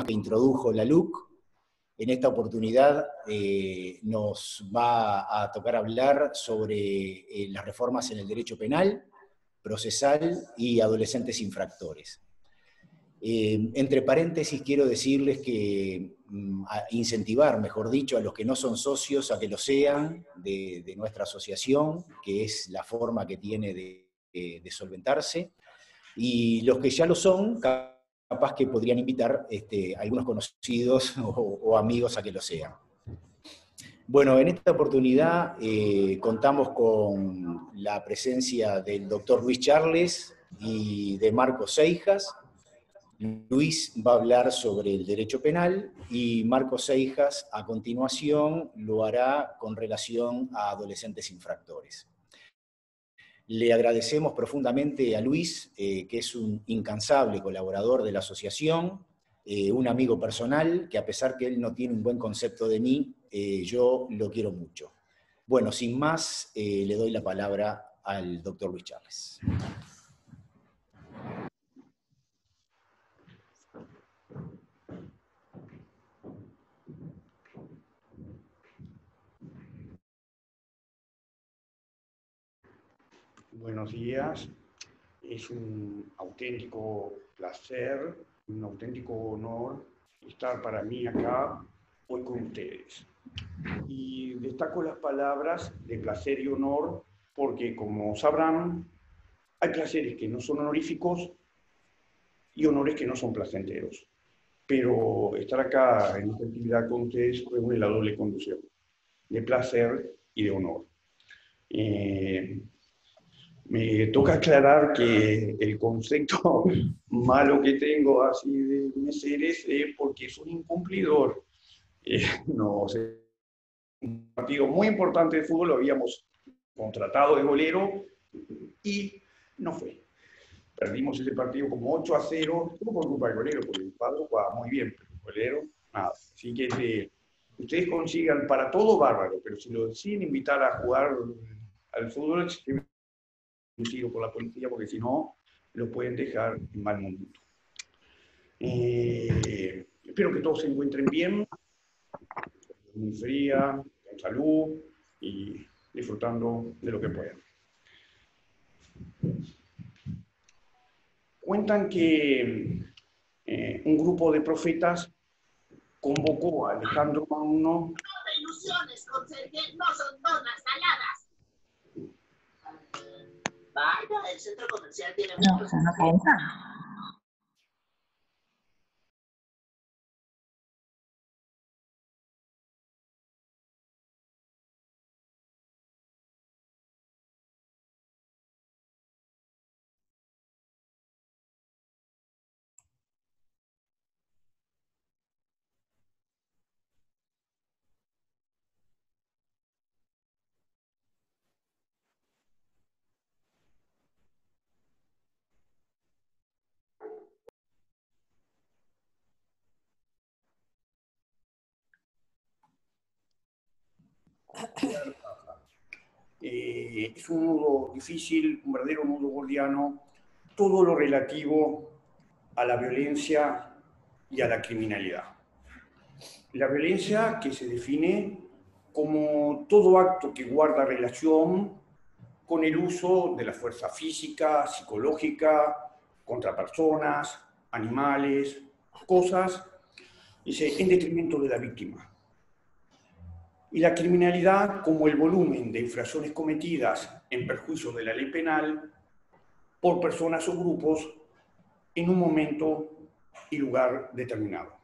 que introdujo la LUC. En esta oportunidad nos va a tocar hablar sobre las reformas en el derecho penal, procesal y adolescentes infractores. Entre paréntesis quiero decirles que incentivar, mejor dicho, a los que no son socios a que lo sean de nuestra asociación, que es la forma que tiene de solventarse, y los que ya lo son, capaz que podrían invitar a algunos conocidos o amigos a que lo sean. Bueno, en esta oportunidad contamos con la presencia del doctor Luis Charles y de Marcos Seijas. Luis va a hablar sobre el derecho penal y Marcos Seijas a continuación lo hará con relación a adolescentes infractores. Le agradecemos profundamente a Luis, que es un incansable colaborador de la asociación, un amigo personal, que a pesar que él no tiene un buen concepto de mí, yo lo quiero mucho. Bueno, sin más, le doy la palabra al doctor Luis Charles. Buenos días, es un auténtico placer, un auténtico honor estar para mí acá hoy con ustedes. Y destaco las palabras de placer y honor porque, como sabrán, hay placeres que no son honoríficos y honores que no son placenteros. Pero estar acá en esta actividad con ustedes reúne la doble condición de placer y de honor. Me toca aclarar que el concepto malo que tengo así de Meseres es porque es un incumplidor. No sé, un partido muy importante de fútbol lo habíamos contratado de golero y no fue. Perdimos ese partido como 8-0, no por culpa del golero, porque el Padre jugaba muy bien, pero el golero, nada. Así que ustedes consigan para todo bárbaro, pero si lo deciden invitar a jugar al fútbol, por la policía, porque si no, lo pueden dejar en mal momento. Espero que todos se encuentren bien, muy fría, con salud y disfrutando de lo que puedan. Cuentan que un grupo de profetas convocó a Alejandro Magno. No te ilusiones, conserje, no son donas saladas. Vaya, el centro comercial tiene muchos... No cuenta. Es un nudo difícil, un verdadero nudo gordiano, todo lo relativo a la violencia y a la criminalidad. La violencia que se define como todo acto que guarda relación con el uso de la fuerza física, psicológica, contra personas, animales, cosas, en detrimento de la víctima. Y la criminalidad como el volumen de infracciones cometidas en perjuicio de la ley penal por personas o grupos en un momento y lugar determinado.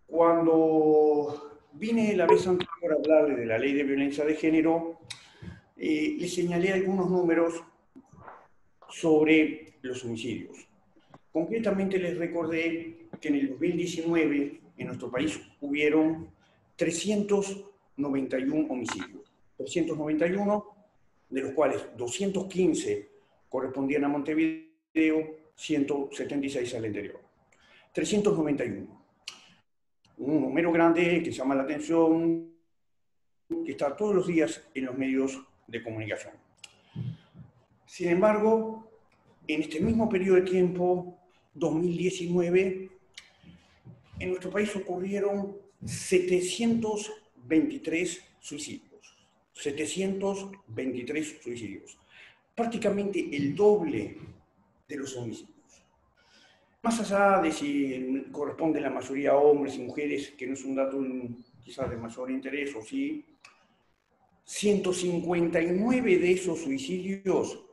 Cuando vine la vez anterior a hablarle de la ley de violencia de género, le señalé algunos números sobre los homicidios. Concretamente les recordé que en el 2019 en nuestro país hubieron 391 homicidios. 391, de los cuales 215 correspondían a Montevideo, 176 al interior. 391. Un número grande que llama la atención, que está todos los días en los medios de comunicación. Sin embargo, en este mismo periodo de tiempo, 2019, en nuestro país ocurrieron 723 suicidios. 723 suicidios. Prácticamente el doble de los homicidios. Más allá de si corresponde la mayoría a hombres y mujeres, que no es un dato quizás de mayor interés, o sí, 159 de esos suicidios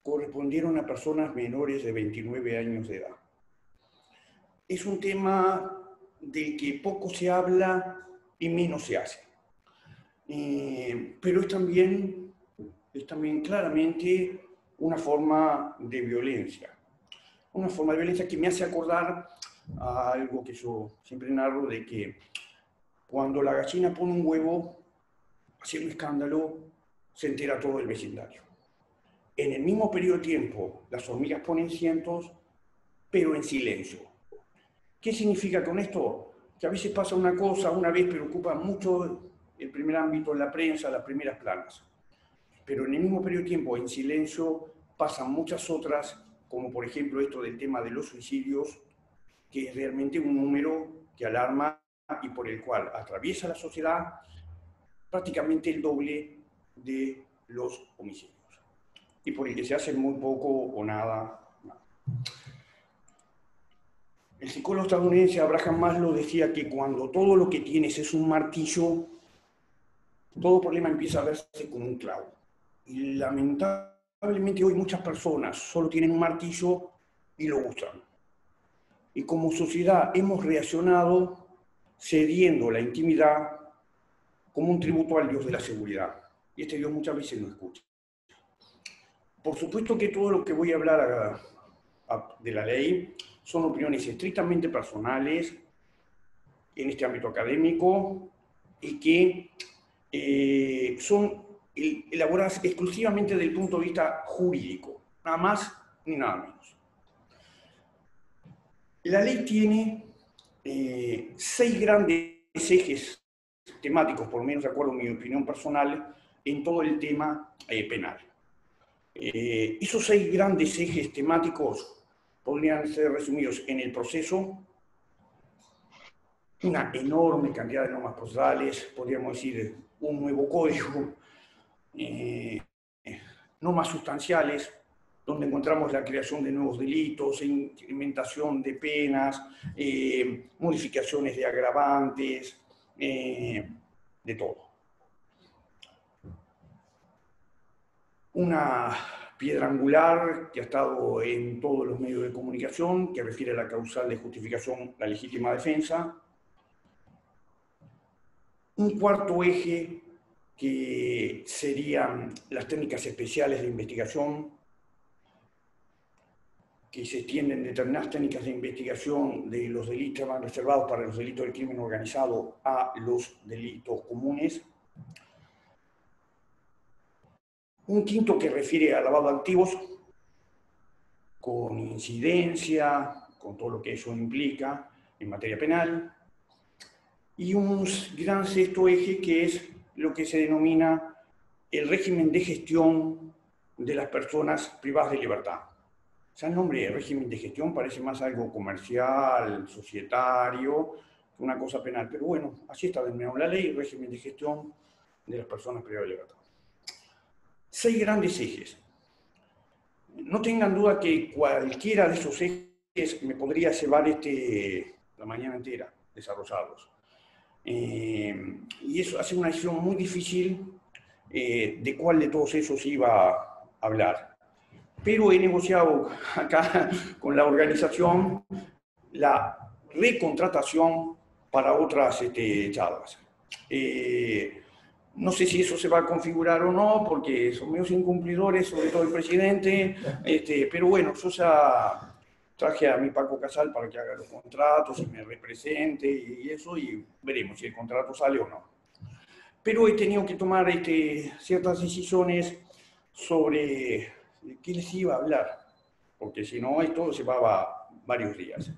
correspondieron a personas menores de 29 años de edad. Es un tema del que poco se habla y menos se hace. Pero es también claramente una forma de violencia. Una forma de violencia que me hace acordar a algo que yo siempre narro, de que cuando la gallina pone un huevo, hace un escándalo, se entera todo el vecindario. En el mismo periodo de tiempo, las hormigas ponen cientos, pero en silencio. ¿Qué significa con esto? Que a veces pasa una cosa una vez, pero ocupa mucho el primer ámbito en la prensa, las primeras planas. Pero en el mismo periodo de tiempo, en silencio, pasan muchas otras, como por ejemplo esto del tema de los suicidios, que es realmente un número que alarma y por el cual atraviesa la sociedad prácticamente el doble de los homicidios. Y por el que se hace muy poco o nada. El psicólogo estadounidense Abraham Maslow decía que cuando todo lo que tienes es un martillo, todo problema empieza a verse como un clavo. Y lamentablemente hoy muchas personas solo tienen un martillo y lo usan. Y como sociedad hemos reaccionado cediendo la intimidad como un tributo al Dios de la seguridad. Y este Dios muchas veces no escucha. Por supuesto que todo lo que voy a hablar de la ley son opiniones estrictamente personales en este ámbito académico y que son elaboradas exclusivamente desde el punto de vista jurídico, nada más ni nada menos. La ley tiene 6 grandes ejes temáticos, por lo menos de acuerdo a mi opinión personal, en todo el tema penal. Esos 6 grandes ejes temáticos podrían ser resumidos en el proceso, una enorme cantidad de normas procesales, podríamos decir un nuevo código, normas sustanciales, donde encontramos la creación de nuevos delitos, incrementación de penas, modificaciones de agravantes, de todo. Una piedra angular que ha estado en todos los medios de comunicación, que refiere a la causal de justificación, la legítima defensa. Un cuarto eje que serían las técnicas especiales de investigación, que se extienden determinadas técnicas de investigación de los delitos van reservados para los delitos del crimen organizado a los delitos comunes. Un quinto que refiere al lavado de activos, con incidencia, con todo lo que eso implica en materia penal. Y un gran sexto eje que es lo que se denomina el régimen de gestión de las personas privadas de libertad. O sea, el nombre de régimen de gestión parece más algo comercial, societario, que una cosa penal. Pero bueno, así está denominado la ley, el régimen de gestión de las personas privadas de libertad. 6 grandes ejes. No tengan duda que cualquiera de esos ejes me podría llevar la mañana entera desarrollados. Y eso hace una decisión muy difícil de cuál de todos esos iba a hablar. Pero he negociado acá con la organización la recontratación para otras charlas. No sé si eso se va a configurar o no, porque son medios incumplidores, sobre todo el presidente, pero bueno, yo ya traje a mi Paco Casal para que haga los contratos y me represente y eso, y veremos si el contrato sale o no. Pero he tenido que tomar ciertas decisiones sobre qué les iba a hablar, porque si no, esto se va varios días.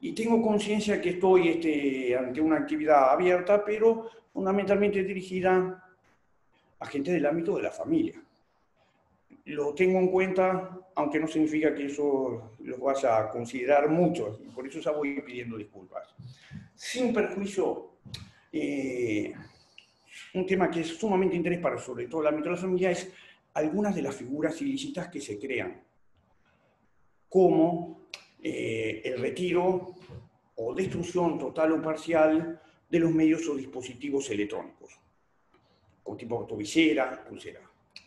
Y tengo conciencia que estoy ante una actividad abierta, pero fundamentalmente dirigida a gente del ámbito de la familia. Lo tengo en cuenta, aunque no significa que eso lo vaya a considerar mucho, y por eso ya voy pidiendo disculpas. Sin perjuicio, un tema que es sumamente interés para sobre todo el ámbito de la familia es algunas de las figuras ilícitas que se crean, como el retiro o destrucción total o parcial de los medios o dispositivos electrónicos, con tipo autovisera, pulsera.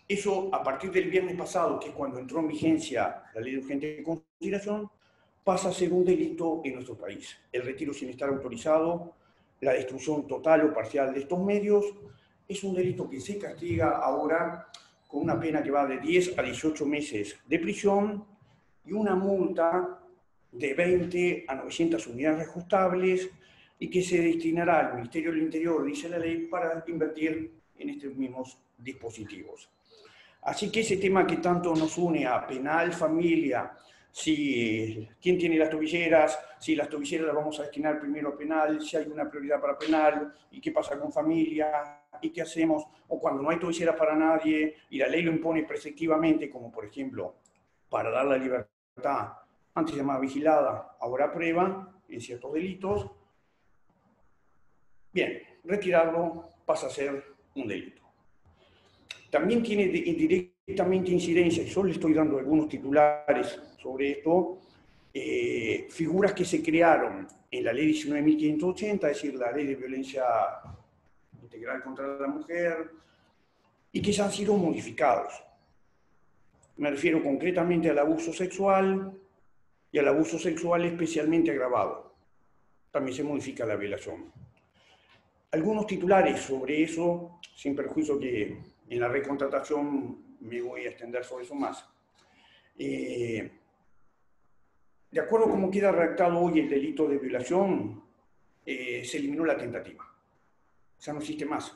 Eso, a partir del viernes pasado, que es cuando entró en vigencia la ley de urgente consideración, pasa a ser un delito en nuestro país. El retiro sin estar autorizado, la destrucción total o parcial de estos medios, es un delito que se castiga ahora con una pena que va de 10 a 18 meses de prisión y una multa de 20 a 900 unidades reajustables y que se destinará al Ministerio del Interior, dice la ley, para invertir en estos mismos dispositivos. Así que ese tema que tanto nos une a penal, familia, si quién tiene las tobilleras, si las tobilleras las vamos a destinar primero a penal, si hay una prioridad para penal, y qué pasa con familia, y qué hacemos, o cuando no hay tobilleras para nadie, y la ley lo impone preceptivamente, como por ejemplo, para dar la libertad, antes se llamaba vigilada, ahora prueba, en ciertos delitos. Bien, retirarlo pasa a ser un delito. También tiene indirectamente incidencia, y solo le estoy dando algunos titulares sobre esto, figuras que se crearon en la ley 19.580, es decir, la ley de violencia integral contra la mujer, y que ya han sido modificados. Me refiero concretamente al abuso sexual y al abuso sexual especialmente agravado. También se modifica la violación. Algunos titulares sobre eso, sin perjuicio que en la recontratación me voy a extender sobre eso más. De acuerdo a cómo queda redactado hoy el delito de violación, se eliminó la tentativa. Ya no existe más.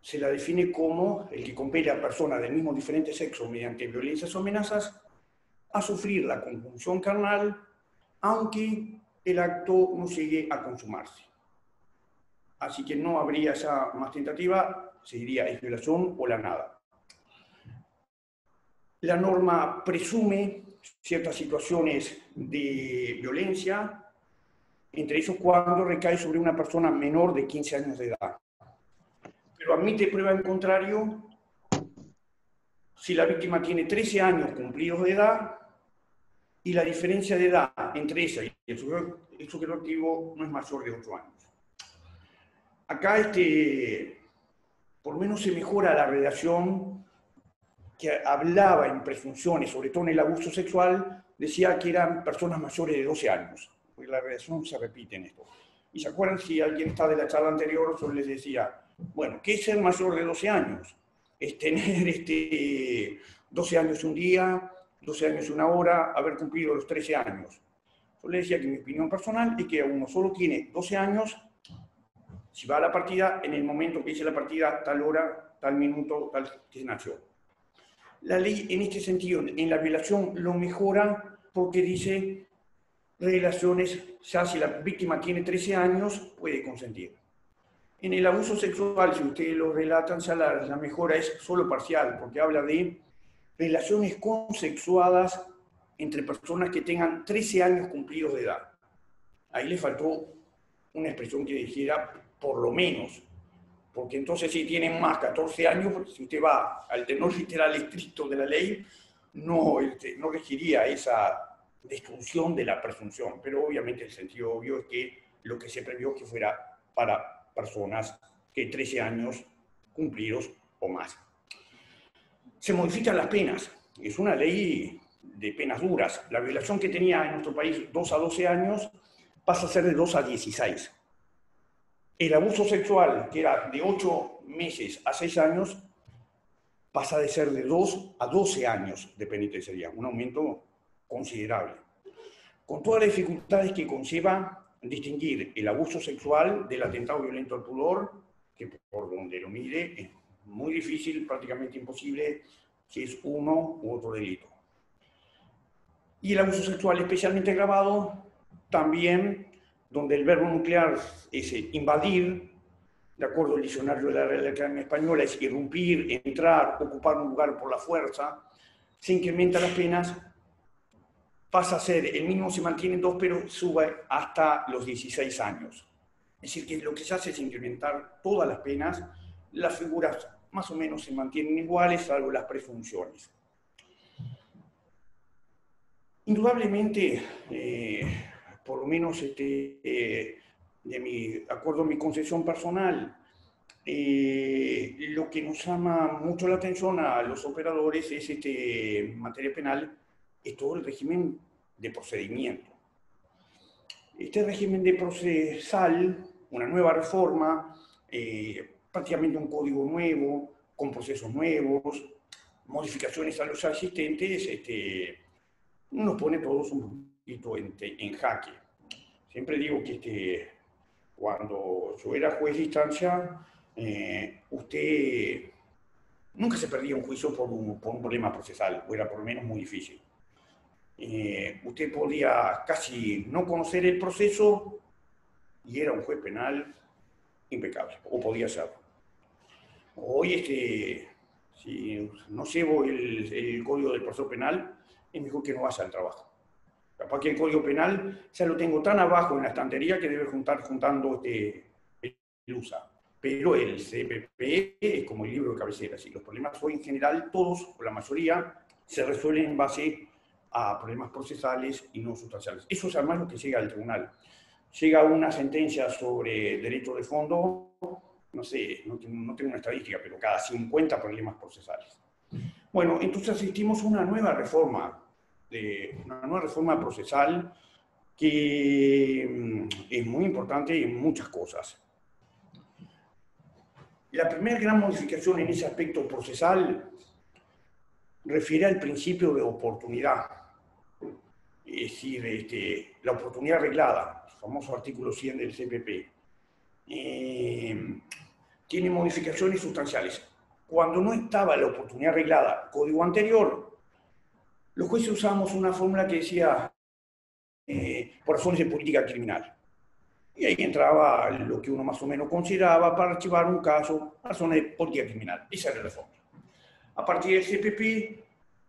Se la define como el que compele a personas del mismo diferente sexo mediante violencias o amenazas a sufrir la conjunción carnal, aunque el acto no llegue a consumarse. Así que no habría ya más tentativa, se diría es violación o la nada. La norma presume ciertas situaciones de violencia, entre ellos cuando recae sobre una persona menor de 15 años de edad. Pero admite prueba en contrario si la víctima tiene 13 años cumplidos de edad y la diferencia de edad entre ella y el sujeto activo no es mayor de 8 años. Acá por lo menos se mejora la redacción que hablaba en presunciones, sobre todo en el abuso sexual, decía que eran personas mayores de 12 años, porque la redacción se repite en esto. Y se acuerdan, si alguien está de la charla anterior, yo les decía, bueno, ¿qué es ser mayor de 12 años? Es tener 12 años un día, 12 años una hora, haber cumplido los 13 años. Yo les decía que mi opinión personal es que uno solo tiene 12 años si va a la partida en el momento que dice la partida, tal hora, tal minuto, tal que nació. La ley en este sentido, en la violación, lo mejora porque dice relaciones, ya si la víctima tiene 13 años, puede consentir. En el abuso sexual, si ustedes lo relatan, ya la mejora es solo parcial, porque habla de relaciones consexuadas entre personas que tengan 13 años cumplidos de edad. Ahí le faltó una expresión que dijera por lo menos, porque entonces si tienen más 14 años, si usted va al tenor literal estricto de la ley, no regiría esa destrucción de la presunción, pero obviamente el sentido obvio es que lo que se previó que fuera para personas que 13 años cumplidos o más. Se modifican las penas, es una ley de penas duras. La violación que tenía en nuestro país 2 a 12 años pasa a ser de 2 a 16. El abuso sexual, que era de 8 meses a 6 años, pasa de ser de 2 a 12 años de penitenciaría, un aumento considerable. Con todas las dificultades que conlleva distinguir el abuso sexual del atentado violento al pudor, que por donde lo mire es muy difícil, prácticamente imposible, si es uno u otro delito. Y el abuso sexual especialmente agravado, también donde el verbo nuclear es invadir, de acuerdo al diccionario de la Real Academia Española, es irrumpir, entrar, ocupar un lugar por la fuerza, se incrementan las penas pasa a ser, el mínimo se mantiene en 2, pero sube hasta los 16 años. Es decir, que lo que se hace es incrementar todas las penas, las figuras más o menos se mantienen iguales, salvo las presunciones. Indudablemente, por lo menos de mi acuerdo a mi concepción personal, lo que nos llama mucho la atención a los operadores es en materia penal, es todo el régimen de procedimiento. Este régimen de procesal, una nueva reforma, prácticamente un código nuevo, con procesos nuevos, modificaciones a los asistentes, nos pone todos un poquito en jaque. Siempre digo que cuando yo era juez de instancia, usted nunca se perdía un juicio por un problema procesal, o era por lo menos muy difícil. Usted podía casi no conocer el proceso y era un juez penal impecable, o podía serlo. Hoy, si no llevo el código del proceso penal, es mejor que no vaya al trabajo. Capaz que el código penal ya lo tengo tan abajo en la estantería que debe juntando el USA. Pero el CPP es como el libro de cabecera. ¿Sí? Los problemas hoy en general, todos, o la mayoría, se resuelven en base a problemas procesales y no sustanciales. Eso es además lo que llega al tribunal. Llega una sentencia sobre derecho de fondo, no sé, no tengo una estadística, pero cada 50 problemas procesales. Bueno, entonces asistimos a una nueva reforma procesal que es muy importante en muchas cosas. La primera gran modificación en ese aspecto procesal refiere al principio de oportunidad, es decir, la oportunidad arreglada, el famoso artículo 100 del CPP. Tiene modificaciones sustanciales. Cuando no estaba la oportunidad arreglada, código anterior, los jueces usábamos una fórmula que decía por razones de política criminal. Y ahí entraba lo que uno más o menos consideraba para archivar un caso, razones de política criminal. Esa era la fórmula. A partir del CPP,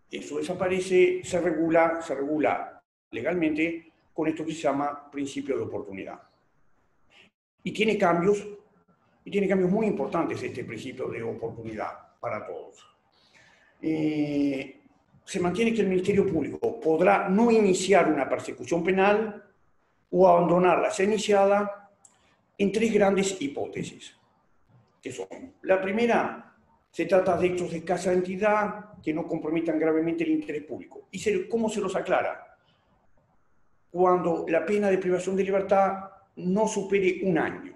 eso desaparece, se regula legalmente con esto que se llama principio de oportunidad. Y tiene cambios muy importantes este principio de oportunidad para todos. Se mantiene que el Ministerio Público podrá no iniciar una persecución penal o abandonarla ya iniciada en 3 grandes hipótesis, que son: la primera, se trata de hechos de escasa entidad que no comprometan gravemente el interés público. ¿Y cómo se los aclara? Cuando la pena de privación de libertad no supere 1 año.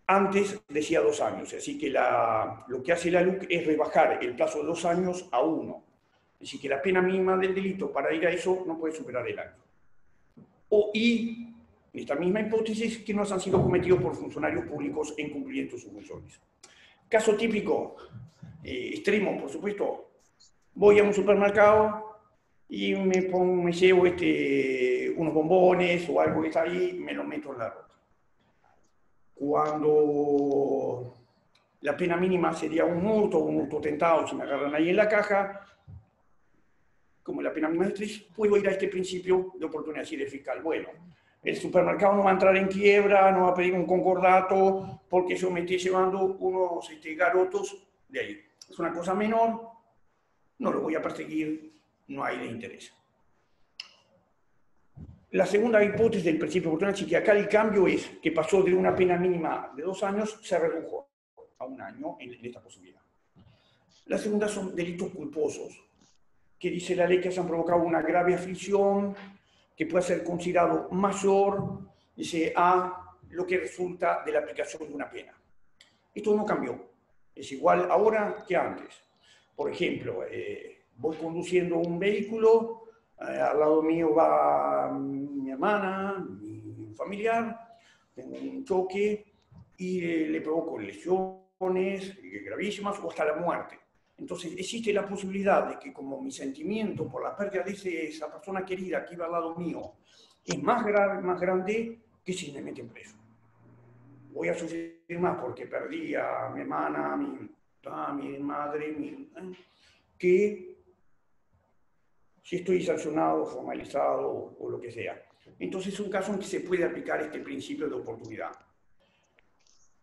Antes decía 2 años, así que lo que hace la LUC es rebajar el plazo de 2 años a 1. Así que la pena mínima del delito para ir a eso no puede superar el año. Y esta misma hipótesis, que no han sido cometidos por funcionarios públicos en cumplimiento de sus funciones. Caso típico, extremo, por supuesto, voy a un supermercado y me llevo unos bombones o algo que está ahí, me lo meto en la ropa. Cuando la pena mínima sería un hurto tentado, si me agarran ahí en la caja, como la pena mínima es 3, puedo ir a este principio de oportunidad, así de fiscal. Bueno, el supermercado no va a entrar en quiebra, no va a pedir un concordato, porque yo me estoy llevando unos garotos de ahí. Es una cosa menor, no lo voy a perseguir, no hay de interés. La segunda hipótesis del principio de oportunidad, que acá el cambio es que pasó de una pena mínima de 2 años, se redujo a 1 año en esta posibilidad. La segunda son delitos culposos, que dice la ley que se han provocado una grave aflicción, que puede ser considerado mayor, dice, a lo que resulta de la aplicación de una pena. Esto no cambió, es igual ahora que antes. Por ejemplo, voy conduciendo un vehículo, al lado mío va mi hermana, mi familiar, tengo un choque y le provoco lesiones gravísimas o hasta la muerte. Entonces existe la posibilidad de que, como mi sentimiento por la pérdida de esa persona querida que iba al lado mío es más grande que si me meten preso. Voy a sufrir más porque perdí a mi hermana, a mi madre, que si estoy sancionado, formalizado o lo que sea. Entonces es un caso en que se puede aplicar este principio de oportunidad.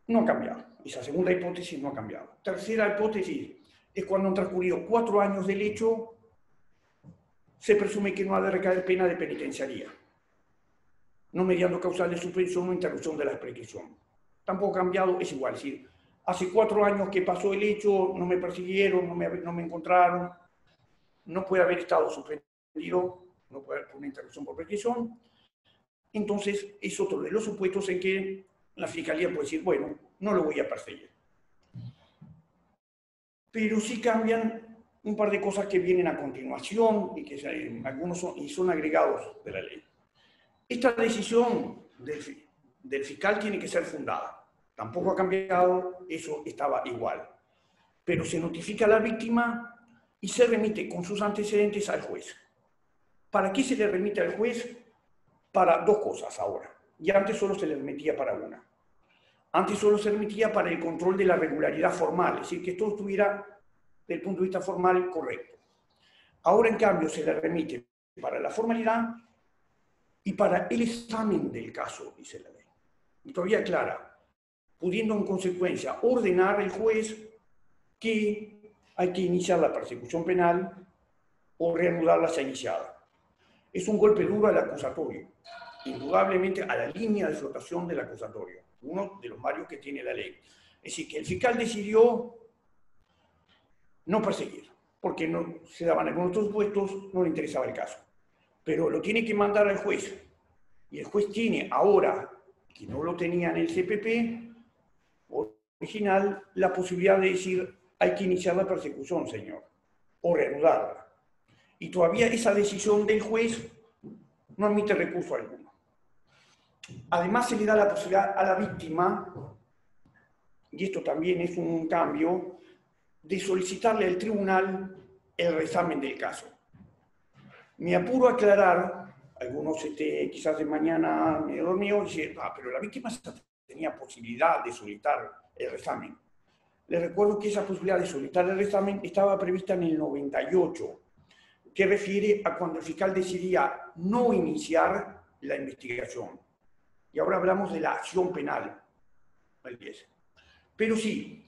No ha cambiado. Esa segunda hipótesis no ha cambiado. Tercera hipótesis es cuando han transcurrido 4 años del hecho, se presume que no ha de recaer pena de penitenciaría, no mediando causal de suspensión o interrupción de la prescripción. Tampoco ha cambiado, es igual. Es decir, hace 4 años que pasó el hecho, no me persiguieron, no me encontraron, no puede haber estado suspendido, no puede haber una interrupción por prescripción. Entonces, es otro de los supuestos en que la Fiscalía puede decir, bueno, no lo voy a perseguir. Pero sí cambian un par de cosas que vienen a continuación y que algunos son agregados de la ley. Esta decisión del fiscal tiene que ser fundada. Tampoco ha cambiado, eso estaba igual. Pero se notifica a la víctima y se remite con sus antecedentes al juez. ¿Para qué se le remite al juez? Para 2 cosas ahora. Y antes solo se le remitía para una. Antes solo se remitía para el control de la regularidad formal, es decir, que todo estuviera, desde el punto de vista formal, correcto. Ahora, en cambio, se le remite para la formalidad y para el examen del caso, dice la ley. Y todavía clara, pudiendo en consecuencia ordenar el juez que hay que iniciar la persecución penal o reanudarla ya iniciada. Es un golpe duro al acusatorio, indudablemente a la línea de flotación del acusatorio, uno de los varios que tiene la ley. Es decir, que el fiscal decidió no perseguir, porque no se daban algunos otros supuestos, no le interesaba el caso. Pero lo tiene que mandar al juez. Y el juez tiene ahora, que no lo tenía en el CPP original, la posibilidad de decir, hay que iniciar la persecución, señor, o reanudarla. Y todavía esa decisión del juez no admite recurso alguno. Además, se le da la posibilidad a la víctima, y esto también es un cambio, de solicitarle al tribunal el reexamen del caso. Me apuro a aclarar, algunos quizás de mañana medio dormido, dicen, pero la víctima tenía posibilidad de solicitar el reexamen. Les recuerdo que esa posibilidad de solicitar el reexamen estaba prevista en el 98, que refiere a cuando el fiscal decidía no iniciar la investigación. Y ahora hablamos de la acción penal, el 10. Pero sí,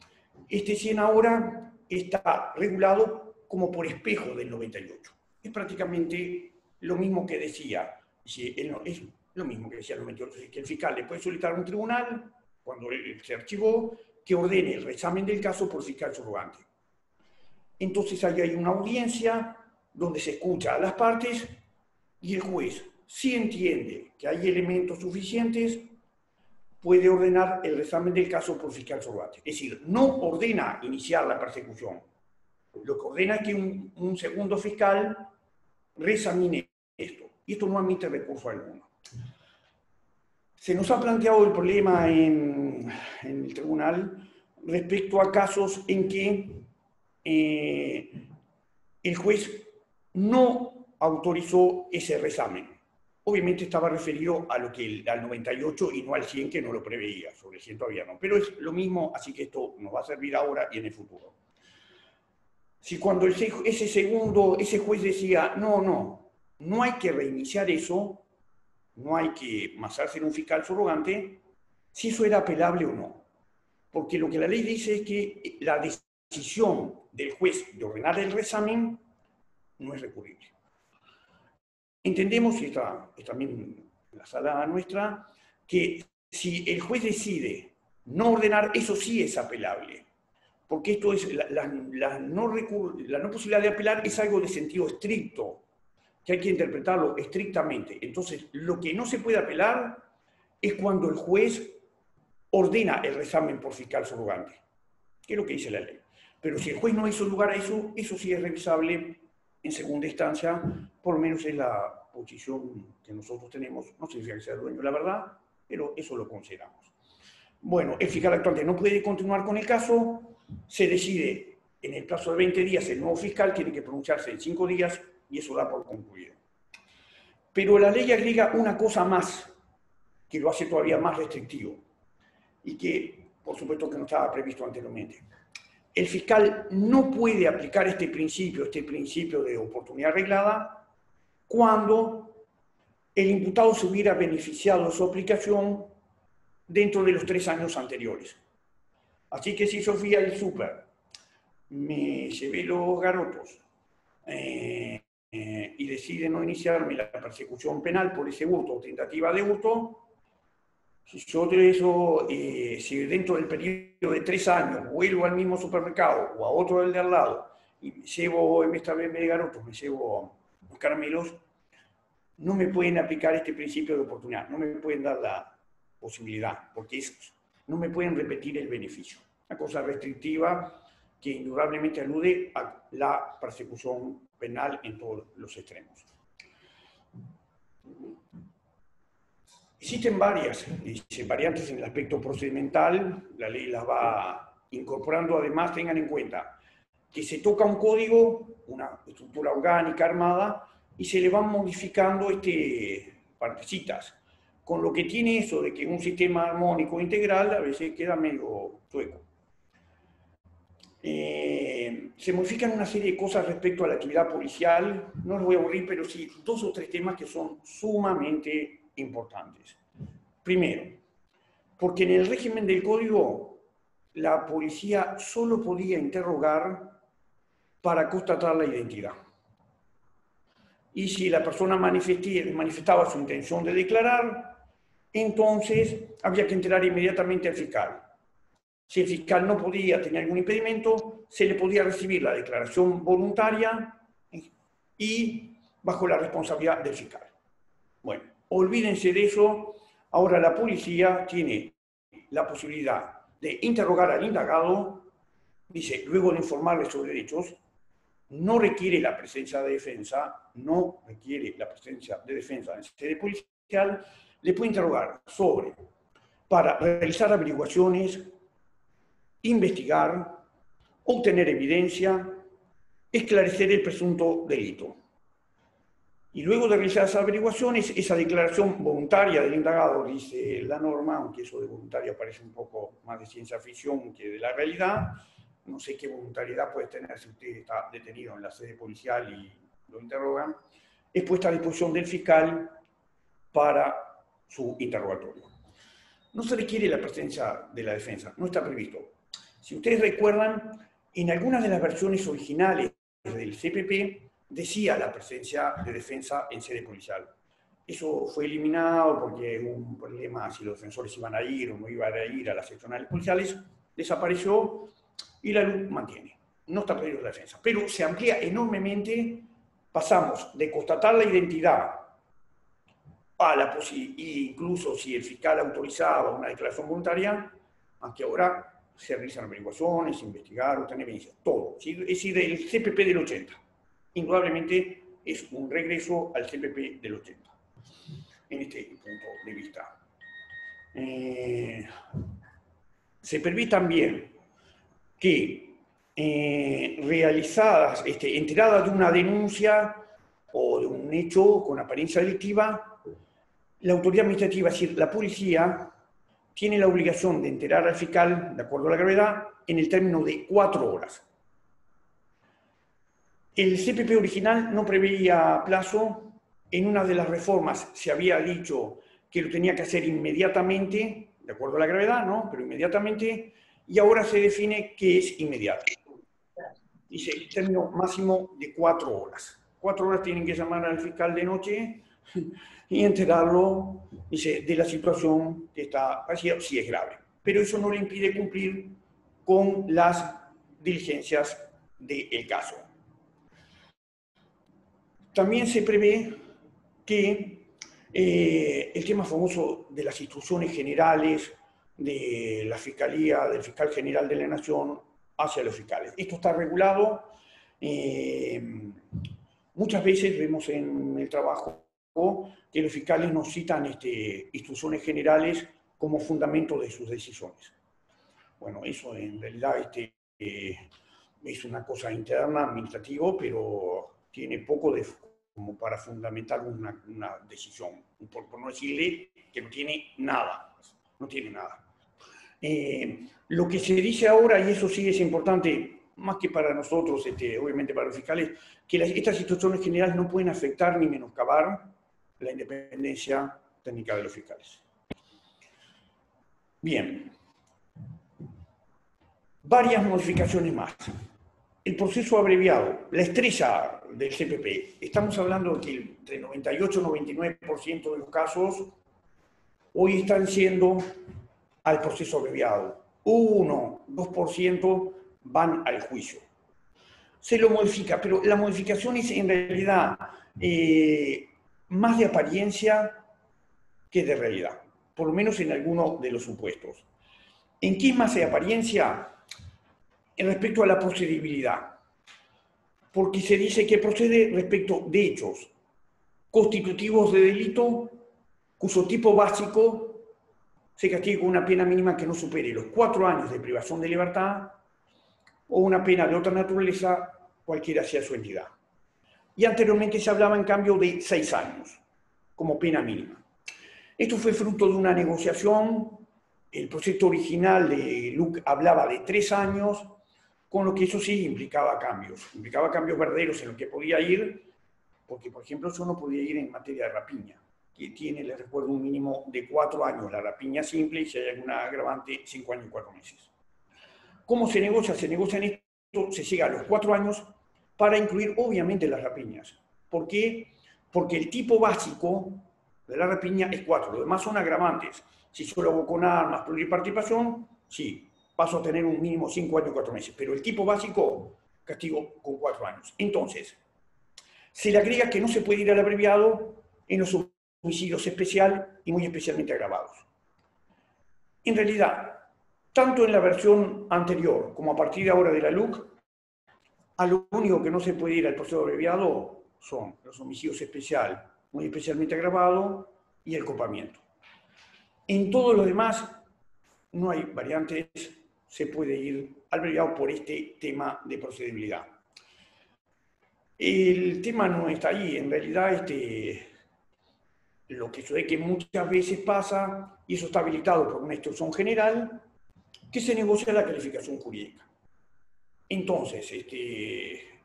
este 100 ahora está regulado como por espejo del 98. Es prácticamente lo mismo que decía, es lo mismo que decía el 98, que el fiscal le puede solicitar a un tribunal, cuando se archivó, que ordene el reexamen del caso por fiscal subrogante. Entonces ahí hay una audiencia donde se escucha a las partes y el juez, si entiende que hay elementos suficientes, puede ordenar el reexamen del caso por fiscal subrogante. Es decir, no ordena iniciar la persecución. Lo que ordena es que un segundo fiscal reexamine esto. Y esto no admite recurso alguno. Se nos ha planteado el problema en el tribunal respecto a casos en que el juez no autorizó ese reexamen. Obviamente estaba referido a al 98 y no al 100, que no lo preveía. Sobre el 100 todavía no. Pero es lo mismo, así que esto nos va a servir ahora y en el futuro. Si cuando ese juez decía, no hay que reiniciar eso, no hay que basarse en un fiscal subrogante, si eso era apelable o no. Porque lo que la ley dice es que la decisión del juez de ordenar el reexamen no es recurrible. Entendemos, y está también en la sala nuestra, que si el juez decide no ordenar, eso sí es apelable. Porque esto es, la no posibilidad de apelar es algo de sentido estricto, que hay que interpretarlo estrictamente. Entonces, lo que no se puede apelar es cuando el juez ordena el reexamen por fiscal subrogante, que es lo que dice la ley. Pero si el juez no hizo lugar a eso, eso sí es revisable en segunda instancia, por lo menos es la posición que nosotros tenemos. No significa que sea dueño de la verdad, pero eso lo consideramos. Bueno, el fiscal actuante no puede continuar con el caso, se decide en el plazo de 20 días, el nuevo fiscal tiene que pronunciarse en 5 días y eso da por concluido. Pero la ley agrega una cosa más que lo hace todavía más restrictivo y que, por supuesto, que no estaba previsto anteriormente. El fiscal no puede aplicar este principio de oportunidad arreglada, cuando el imputado se hubiera beneficiado de su aplicación dentro de los 3 años anteriores. Así que si yo fui al súper, me llevé los garotos y decide no iniciarme la persecución penal por ese hurto o tentativa de hurto, si yo de eso, si dentro del periodo de 3 años vuelvo al mismo supermercado o a otro del de al lado y me llevo, esta vez de garotos, me llevo los caramelos, no me pueden aplicar este principio de oportunidad, no me pueden dar la posibilidad, porque no me pueden repetir el beneficio. Una cosa restrictiva que indudablemente alude a la persecución penal en todos los extremos. Existen variantes en el aspecto procedimental, la ley las va incorporando. Además, tengan en cuenta que se toca un código, una estructura orgánica armada, y se le van modificando partecitas, con lo que tiene eso de que un sistema armónico integral a veces queda medio chueco. Se modifican una serie de cosas respecto a la actividad policial, no los voy a aburrir, pero sí 2 o 3 temas que son sumamente importantes. Primero, porque en el régimen del código la policía solo podía interrogar para constatar la identidad. Y si la persona manifestaba su intención de declarar, entonces había que enterar inmediatamente al fiscal. Si el fiscal no podía tener algún impedimento, se le podía recibir la declaración voluntaria y bajo la responsabilidad del fiscal. Bueno, olvídense de eso. Ahora la policía tiene la posibilidad de interrogar al indagado, dice, luego de informarle sobre hechos, no requiere la presencia de defensa, en sede policial, le puede interrogar para realizar averiguaciones, investigar, obtener evidencia, esclarecer el presunto delito. Y luego de realizar esas averiguaciones, esa declaración voluntaria del indagado, dice la norma, aunque eso de voluntaria parece un poco más de ciencia ficción que de la realidad, no sé qué voluntariedad puede tener si usted está detenido en la sede policial y lo interrogan, es puesta a disposición del fiscal para su interrogatorio. No se requiere la presencia de la defensa, no está previsto. Si ustedes recuerdan, en algunas de las versiones originales del CPP decía la presencia de defensa en sede policial. Eso fue eliminado porque hubo un problema si los defensores iban a ir o no iban a ir a las seccionales policiales, desapareció y la LUC mantiene. No está previsto la defensa, pero se amplía enormemente. Pasamos de constatar la identidad a la incluso si el fiscal autorizaba una declaración voluntaria, aunque ahora se realizan averiguaciones, investigar, obtener evidencia, todo. Es decir, el CPP del 80. Indudablemente es un regreso al CPP del 80, en este punto de vista. Se prevé también que enterada de una denuncia o de un hecho con apariencia delictiva, la autoridad administrativa, es decir, la policía, tiene la obligación de enterar al fiscal, de acuerdo a la gravedad, en el término de 4 horas. El CPP original no preveía plazo. En una de las reformas se había dicho que lo tenía que hacer inmediatamente, de acuerdo a la gravedad, ¿no? Pero inmediatamente, y ahora se define que es inmediato. Dice el término máximo de 4 horas. 4 horas tienen que llamar al fiscal de noche y enterarlo, dice, de la situación que está pasando, si es grave. Pero eso no le impide cumplir con las diligencias del caso. También se prevé que el tema famoso de las instrucciones generales de la Fiscalía, del Fiscal General de la Nación hacia los fiscales. Esto está regulado. Muchas veces vemos en el trabajo que los fiscales nos citan instrucciones generales como fundamento de sus decisiones. Bueno, eso en realidad es una cosa interna, administrativa, pero tiene poco como para fundamentar una decisión, por no decirle que no tiene nada, no tiene nada. Lo que se dice ahora, y eso sí es importante más que para nosotros, obviamente para los fiscales, que estas situaciones generales no pueden afectar ni menoscabar la independencia técnica de los fiscales. Bien. Varias modificaciones más. El proceso abreviado, la estrella del CPP. Estamos hablando de que entre 98 y 99% de los casos hoy están siendo al proceso abreviado. 1, 2% van al juicio. Se lo modifica, pero la modificación es en realidad más de apariencia que de realidad, por lo menos en alguno de los supuestos. ¿En qué es más de apariencia? En respecto a la procedibilidad, porque se dice que procede respecto de hechos constitutivos de delito cuyo tipo básico se castiga con una pena mínima que no supere los 4 años de privación de libertad o una pena de otra naturaleza, cualquiera sea su entidad. Y anteriormente se hablaba en cambio de 6 años como pena mínima. Esto fue fruto de una negociación. El proyecto original de LUC hablaba de 3 años, con lo que eso sí implicaba cambios verdaderos en los que podía ir, porque por ejemplo yo no podía ir en materia de rapiña, que tiene, les recuerdo, un mínimo de 4 años la rapiña simple y si hay alguna agravante, 5 años y 4 meses. ¿Cómo se negocia? Se negocia en esto, se llega a los 4 años para incluir obviamente las rapiñas. ¿Por qué? Porque el tipo básico de la rapiña es 4, los demás son agravantes. Si yo lo hago con armas, pluriparticipación, sí, paso a tener un mínimo 5 años y 4 meses. Pero el tipo básico, castigo con 4 años. Entonces, se le agrega que no se puede ir al abreviado en los homicidios especial y muy especialmente agravados. En realidad, tanto en la versión anterior como a partir de ahora de la LUC, a lo único que no se puede ir al proceso abreviado son los homicidios especial, muy especialmente agravado, y el copamiento. En todo lo demás, no hay variantes, se puede ir al abreviado por este tema de procedibilidad. El tema no está ahí, en realidad lo que sucede que muchas veces pasa, y eso está habilitado por una instrucción general, que se negocia la calificación jurídica. Entonces,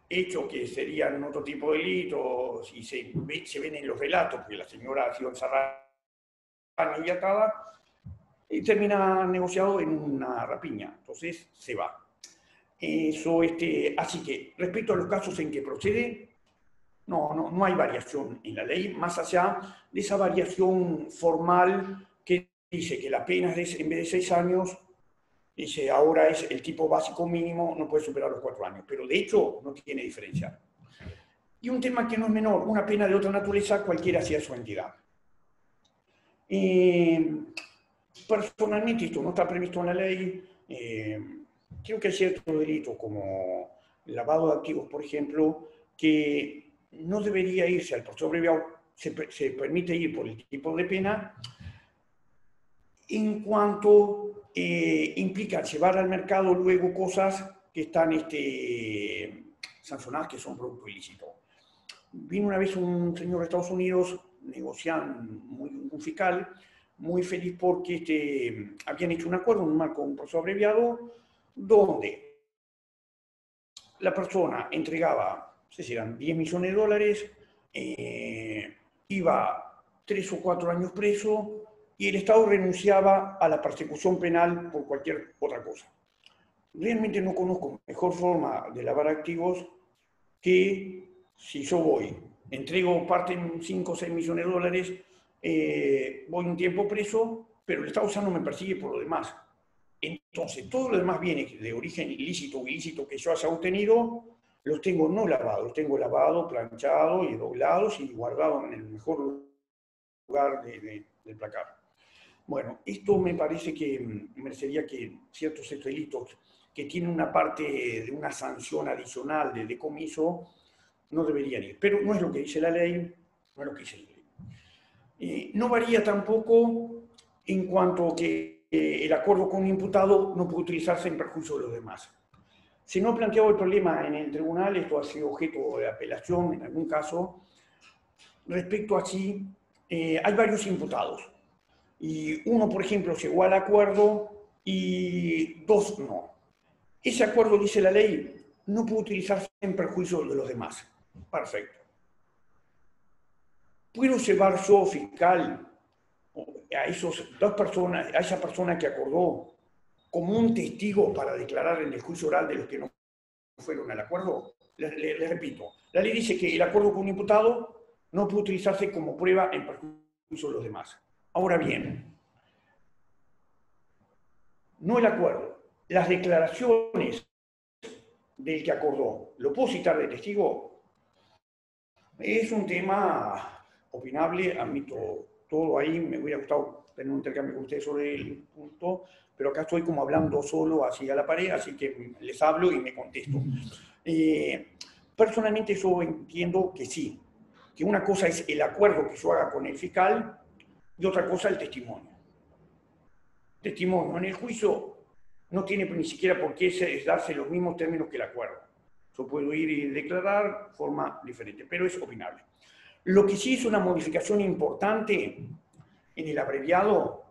hecho que serían otro tipo de delitos, y se ven en los relatos, porque la señora ha sido encerrada y atada, y termina negociado en una rapiña, entonces se va. Eso, así que, respecto a los casos en que procede, no hay variación en la ley, más allá de esa variación formal que dice que la pena es, en vez de 6 años, dice ahora es el tipo básico mínimo, no puede superar los 4 años, pero de hecho no tiene diferencia. Y un tema que no es menor, una pena de otra naturaleza, cualquiera sea su entidad. Personalmente, esto no está previsto en la ley. Creo que hay ciertos delitos como lavado de activos, por ejemplo, que no debería irse al proceso abreviado, se permite ir por el tipo de pena, en cuanto implica llevar al mercado luego cosas que están sancionadas, que son producto ilícito. Vino una vez un señor de Estados Unidos, negociando, un fiscal, muy feliz porque habían hecho un acuerdo, un marco, un proceso abreviado, donde la persona entregaba, no sé si eran 10 millones de dólares, iba 3 o 4 años preso y el Estado renunciaba a la persecución penal por cualquier otra cosa. Realmente no conozco mejor forma de lavar activos que si yo voy, entrego parte en 5 o 6 millones de dólares, voy un tiempo preso, pero el Estado ya no me persigue por lo demás. Entonces, todo lo demás viene de origen ilícito o ilícito que yo haya obtenido, los tengo no lavados, los tengo lavado, planchado y doblados y guardados en el mejor lugar del placar. Bueno, esto me parece que merecería que ciertos delitos que tienen una parte de una sanción adicional de decomiso no deberían ir. Pero no es lo que dice la ley, no es lo que dice la ley. No varía tampoco en cuanto a que el acuerdo con un imputado no puede utilizarse en perjuicio de los demás. Se no ha planteado el problema en el tribunal, esto ha sido objeto de apelación en algún caso. Respecto a si hay varios imputados. Y uno, por ejemplo, llegó al acuerdo y 2 no. Ese acuerdo, dice la ley, no puede utilizarse en perjuicio de los demás. Perfecto. ¿Puedo llevar yo fiscal a esas dos personas, a esa persona que acordó, como un testigo para declarar en el juicio oral de los que no fueron al acuerdo? Les repito, la ley dice que el acuerdo con un imputado no puede utilizarse como prueba en perjuicio de los demás. Ahora bien, no el acuerdo, las declaraciones del que acordó, ¿lo puedo citar de testigo? Es un tema opinable, admito todo ahí, me hubiera gustado tener un intercambio con ustedes sobre el punto, pero acá estoy como hablando solo así a la pared, así que les hablo y me contesto. Personalmente yo entiendo que sí, que una cosa es el acuerdo que yo haga con el fiscal y otra cosa el testimonio. Testimonio en el juicio no tiene ni siquiera por qué darse los mismos términos que el acuerdo. Yo puedo ir y declarar de forma diferente, pero es opinable. Lo que sí es una modificación importante en el abreviado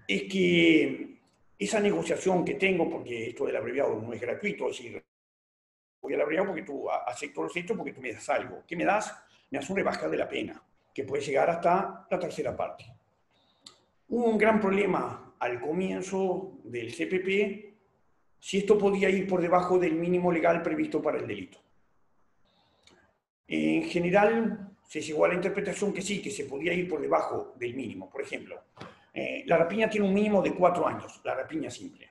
es que esa negociación que tengo, porque esto del abreviado no es gratuito, es decir, voy al abreviado porque tú acepto los hechos porque tú me das algo. ¿Qué me das? Me das un rebajar de la pena, que puede llegar hasta la tercera parte. Hubo un gran problema al comienzo del CPP si esto podía ir por debajo del mínimo legal previsto para el delito. En general, se llegó a la interpretación que sí, que se podía ir por debajo del mínimo. Por ejemplo, la rapiña tiene un mínimo de 4 años, la rapiña simple.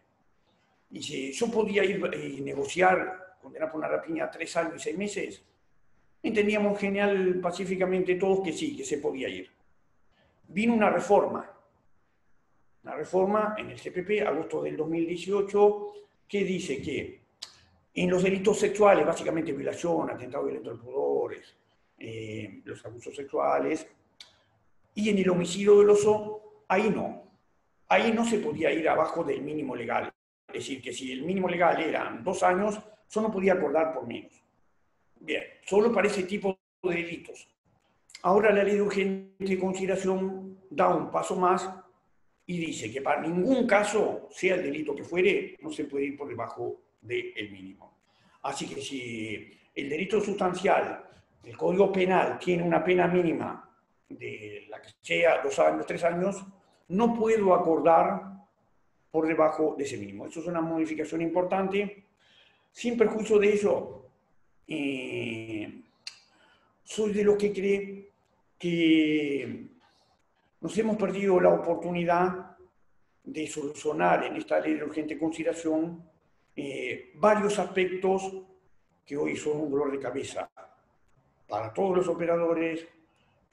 Y si yo podía ir y negociar, condenar por una rapiña a 3 años y 6 meses, entendíamos genial, pacíficamente todos que sí, que se podía ir. Vino una reforma en el CPP, agosto del 2018, que dice que en los delitos sexuales, básicamente violación, atentado violento al pudor, los abusos sexuales, y en el homicidio doloso, ahí no se podía ir abajo del mínimo legal. Es decir, que si el mínimo legal eran 2 años, yo no podía acordar por menos. Bien, solo para ese tipo de delitos. Ahora la ley de urgente consideración da un paso más y dice que para ningún caso, sea el delito que fuere, no se puede ir por debajo del mínimo. Así que si el delito sustancial, el Código Penal, tiene una pena mínima de la que sea 2 años, 3 años, no puedo acordar por debajo de ese mínimo. Eso es una modificación importante. Sin perjuicio de ello, soy de los que cree que nos hemos perdido la oportunidad de solucionar en esta ley de urgente consideración varios aspectos que hoy son un dolor de cabeza para todos los operadores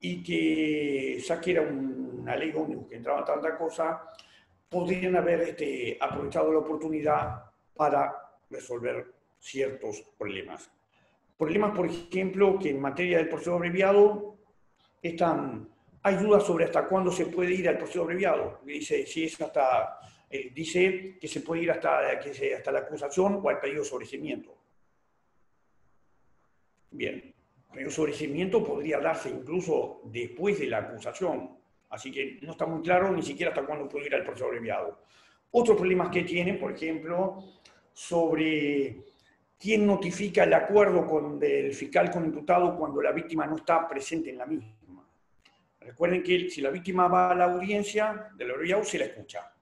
y que, ya que era una ley ómnibus que entraba tanta cosa, podrían haber aprovechado la oportunidad para resolver ciertos problemas. Problemas, por ejemplo, que en materia del proceso abreviado hay dudas sobre hasta cuándo se puede ir al proceso abreviado. Dice que se puede ir hasta la acusación o al pedido de sobreseimiento. Bien, el pedido de sobreseimiento podría darse incluso después de la acusación, así que no está muy claro ni siquiera hasta cuándo puede ir al proceso abreviado. Otros problemas que tienen, por ejemplo, sobre quién notifica el acuerdo del fiscal con imputado cuando la víctima no está presente en la misma. Recuerden que si la víctima va a la audiencia del abreviado, se la escucha.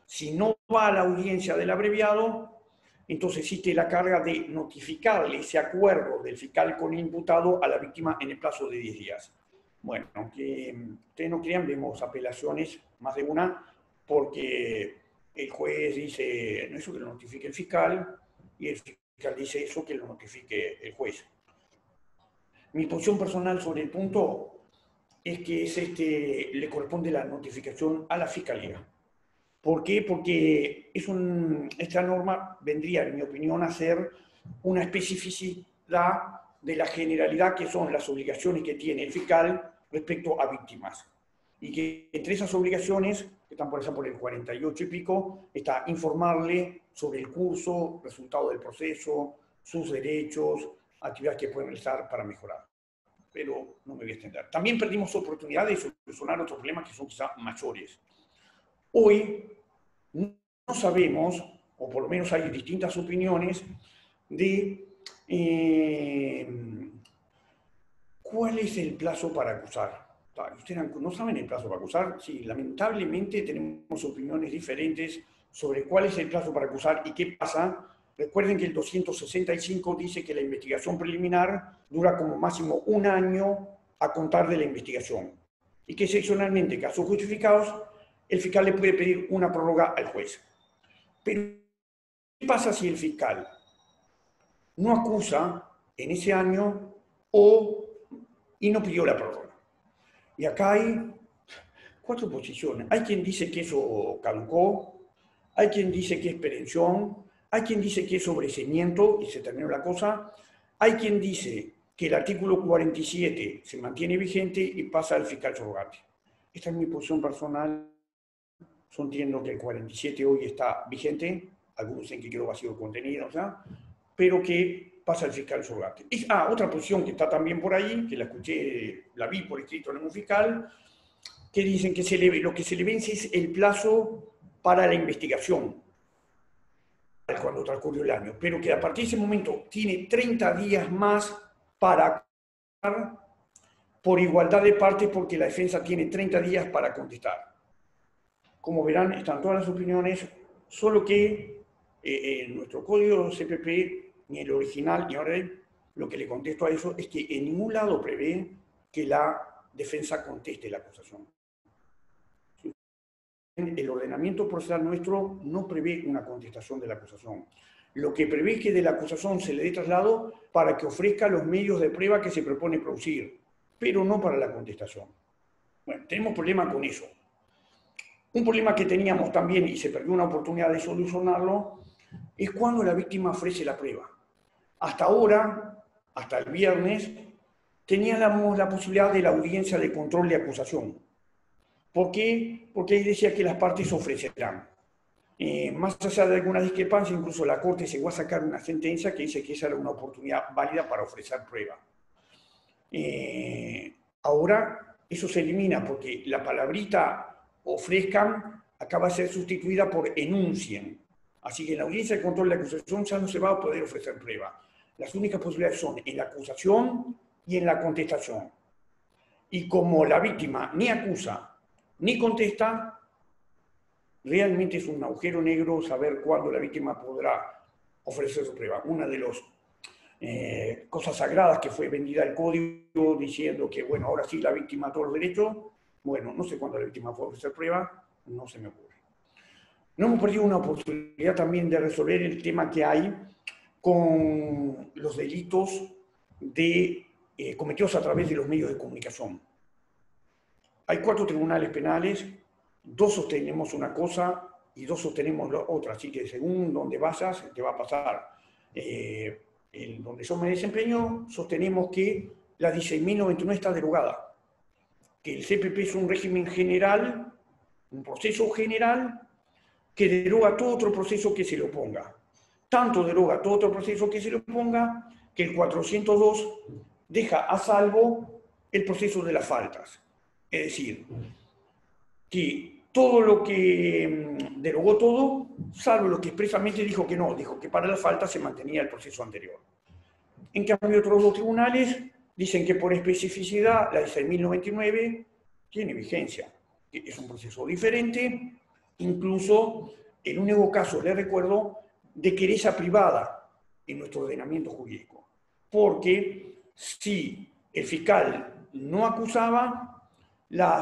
Si no va a la audiencia del abreviado, entonces existe la carga de notificarle ese acuerdo del fiscal con el imputado a la víctima en el plazo de 10 días. Bueno, aunque ustedes no crean, vemos apelaciones, más de una, porque el juez dice, no, eso que lo notifique el fiscal, y el fiscal dice eso que lo notifique el juez. Mi posición personal sobre el punto es que le corresponde la notificación a la fiscalía. ¿Por qué? Porque esta norma vendría, en mi opinión, a ser una especificidad de la generalidad que son las obligaciones que tiene el fiscal respecto a víctimas. Y que entre esas obligaciones, que están por ejemplo por el 48 y pico, está informarle sobre el curso, resultado del proceso, sus derechos, actividades que pueden realizar para mejorar. Pero no me voy a extender. También perdimos oportunidad de solucionar otros problemas que son quizás mayores. Hoy no sabemos, o por lo menos hay distintas opiniones, de cuál es el plazo para acusar. ¿Ustedes no saben el plazo para acusar? Sí, lamentablemente tenemos opiniones diferentes sobre cuál es el plazo para acusar y qué pasa. Recuerden que el 265 dice que la investigación preliminar dura como máximo 1 año a contar de la investigación y que excepcionalmente en casos justificados el fiscal le puede pedir una prórroga al juez. Pero ¿qué pasa si el fiscal no acusa en ese año y no pidió la prórroga? Y acá hay 4 posiciones. Hay quien dice que eso caducó, hay quien dice que es perención, hay quien dice que es sobreseimiento y se terminó la cosa, hay quien dice que el artículo 47 se mantiene vigente y pasa al fiscal subrogante. Esta es mi posición personal. Yo entiendo que el 47 hoy está vigente, algunos dicen que quedó vacío de contenido, pero que pasa al fiscal subrogante. Otra posición que está también por ahí, que la escuché, la vi por escrito en un fiscal, que dicen que lo que se le vence es el plazo para la investigación cuando transcurrió el año, pero que a partir de ese momento tiene 30 días más para actuar por igualdad de partes, porque la defensa tiene 30 días para contestar. Como verán, están todas las opiniones, solo que en nuestro código CPP, ni el original ni ahora lo que le contesto a eso es que en ningún lado prevé que la defensa conteste la acusación. El ordenamiento procesal nuestro no prevé una contestación de la acusación. Lo que prevé es que de la acusación se le dé traslado para que ofrezca los medios de prueba que se propone producir, pero no para la contestación. Bueno, tenemos problema con eso. Un problema que teníamos también, y se perdió una oportunidad de solucionarlo, es cuando la víctima ofrece la prueba. Hasta ahora, hasta el viernes, teníamos la posibilidad de la audiencia de control de acusación. ¿Por qué? Porque ahí decía que las partes ofrecerán. Más allá de alguna discrepancia, incluso la Corte llegó a sacar una sentencia que dice que esa era una oportunidad válida para ofrecer prueba. Ahora eso se elimina porque la palabrita ofrezcan acaba de ser sustituida por enuncien. Así que en la audiencia de control de acusación ya no se va a poder ofrecer prueba. Las únicas posibilidades son en la acusación y en la contestación. Y como la víctima ni acusa ni contesta, realmente es un agujero negro saber cuándo la víctima podrá ofrecer su prueba. Una de las cosas sagradas que fue vendida al código diciendo que, bueno, ahora sí la víctima a todos los derechos, bueno, no sé cuándo la víctima puede ofrecer prueba, no se me ocurre. No hemos perdido una oportunidad también de resolver el tema que hay con los delitos cometidos a través de los medios de comunicación. Hay 4 tribunales penales, 2 sostenemos una cosa y 2 sostenemos la otra, así que según donde vayas te va a pasar. En donde yo me desempeño, sostenemos que la 16.091 está derogada, que el CPP es un régimen general, un proceso general, que deroga todo otro proceso que se le oponga. Tanto deroga todo otro proceso que se le oponga, que el 402 deja a salvo el proceso de las faltas. Es decir, que todo lo que derogó todo, salvo lo que expresamente dijo que no, dijo que para las faltas se mantenía el proceso anterior. En cambio, otros 2 tribunales dicen que por especificidad la 16.099 tiene vigencia, que es un proceso diferente, incluso el único caso, les recuerdo, de querella privada en nuestro ordenamiento jurídico. Porque si el fiscal no acusaba,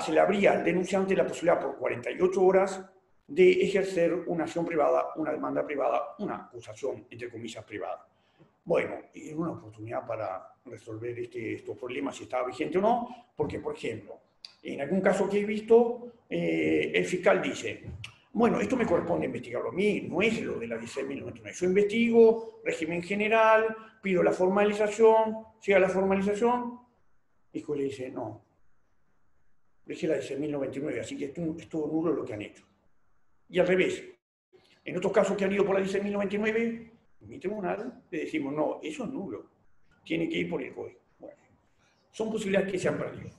se le abría al denunciante la posibilidad por 48 horas de ejercer una acción privada, una demanda privada, una acusación, entre comillas, privada. Bueno, es una oportunidad para resolver estos problemas, si está vigente o no, porque, por ejemplo, en algún caso que he visto, el fiscal dice, bueno, esto me corresponde investigarlo a mí, no es lo de la 16.099. Yo investigo, régimen general, pido la formalización, llega la formalización, y el juez le dice, no, dejé la 16.099, así que es todo nulo lo que han hecho. Y al revés, en otros casos que han ido por la 16.099, en mi tribunal le decimos, no, eso es nulo, tiene que ir por el código. Bueno, son posibilidades que se han perdido.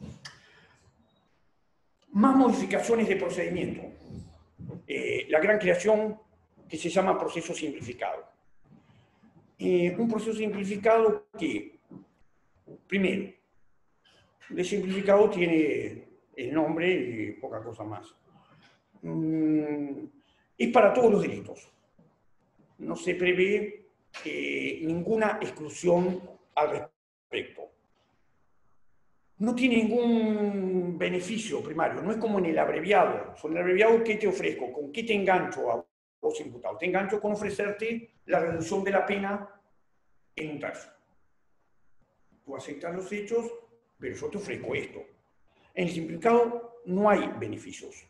Más modificaciones de procedimiento. La gran creación que se llama proceso simplificado. Un proceso simplificado que, primero, de simplificado tiene el nombre y poca cosa más. Es para todos los delitos. No se prevé ninguna exclusión al respecto. No tiene ningún beneficio primario, no es como en el abreviado. Sobre el abreviado, ¿qué te ofrezco? ¿Con qué te engancho a vos imputado? Te engancho con ofrecerte la reducción de la pena en un tercio. Tú aceptas los hechos, pero yo te ofrezco esto. En el simplificado no hay beneficios.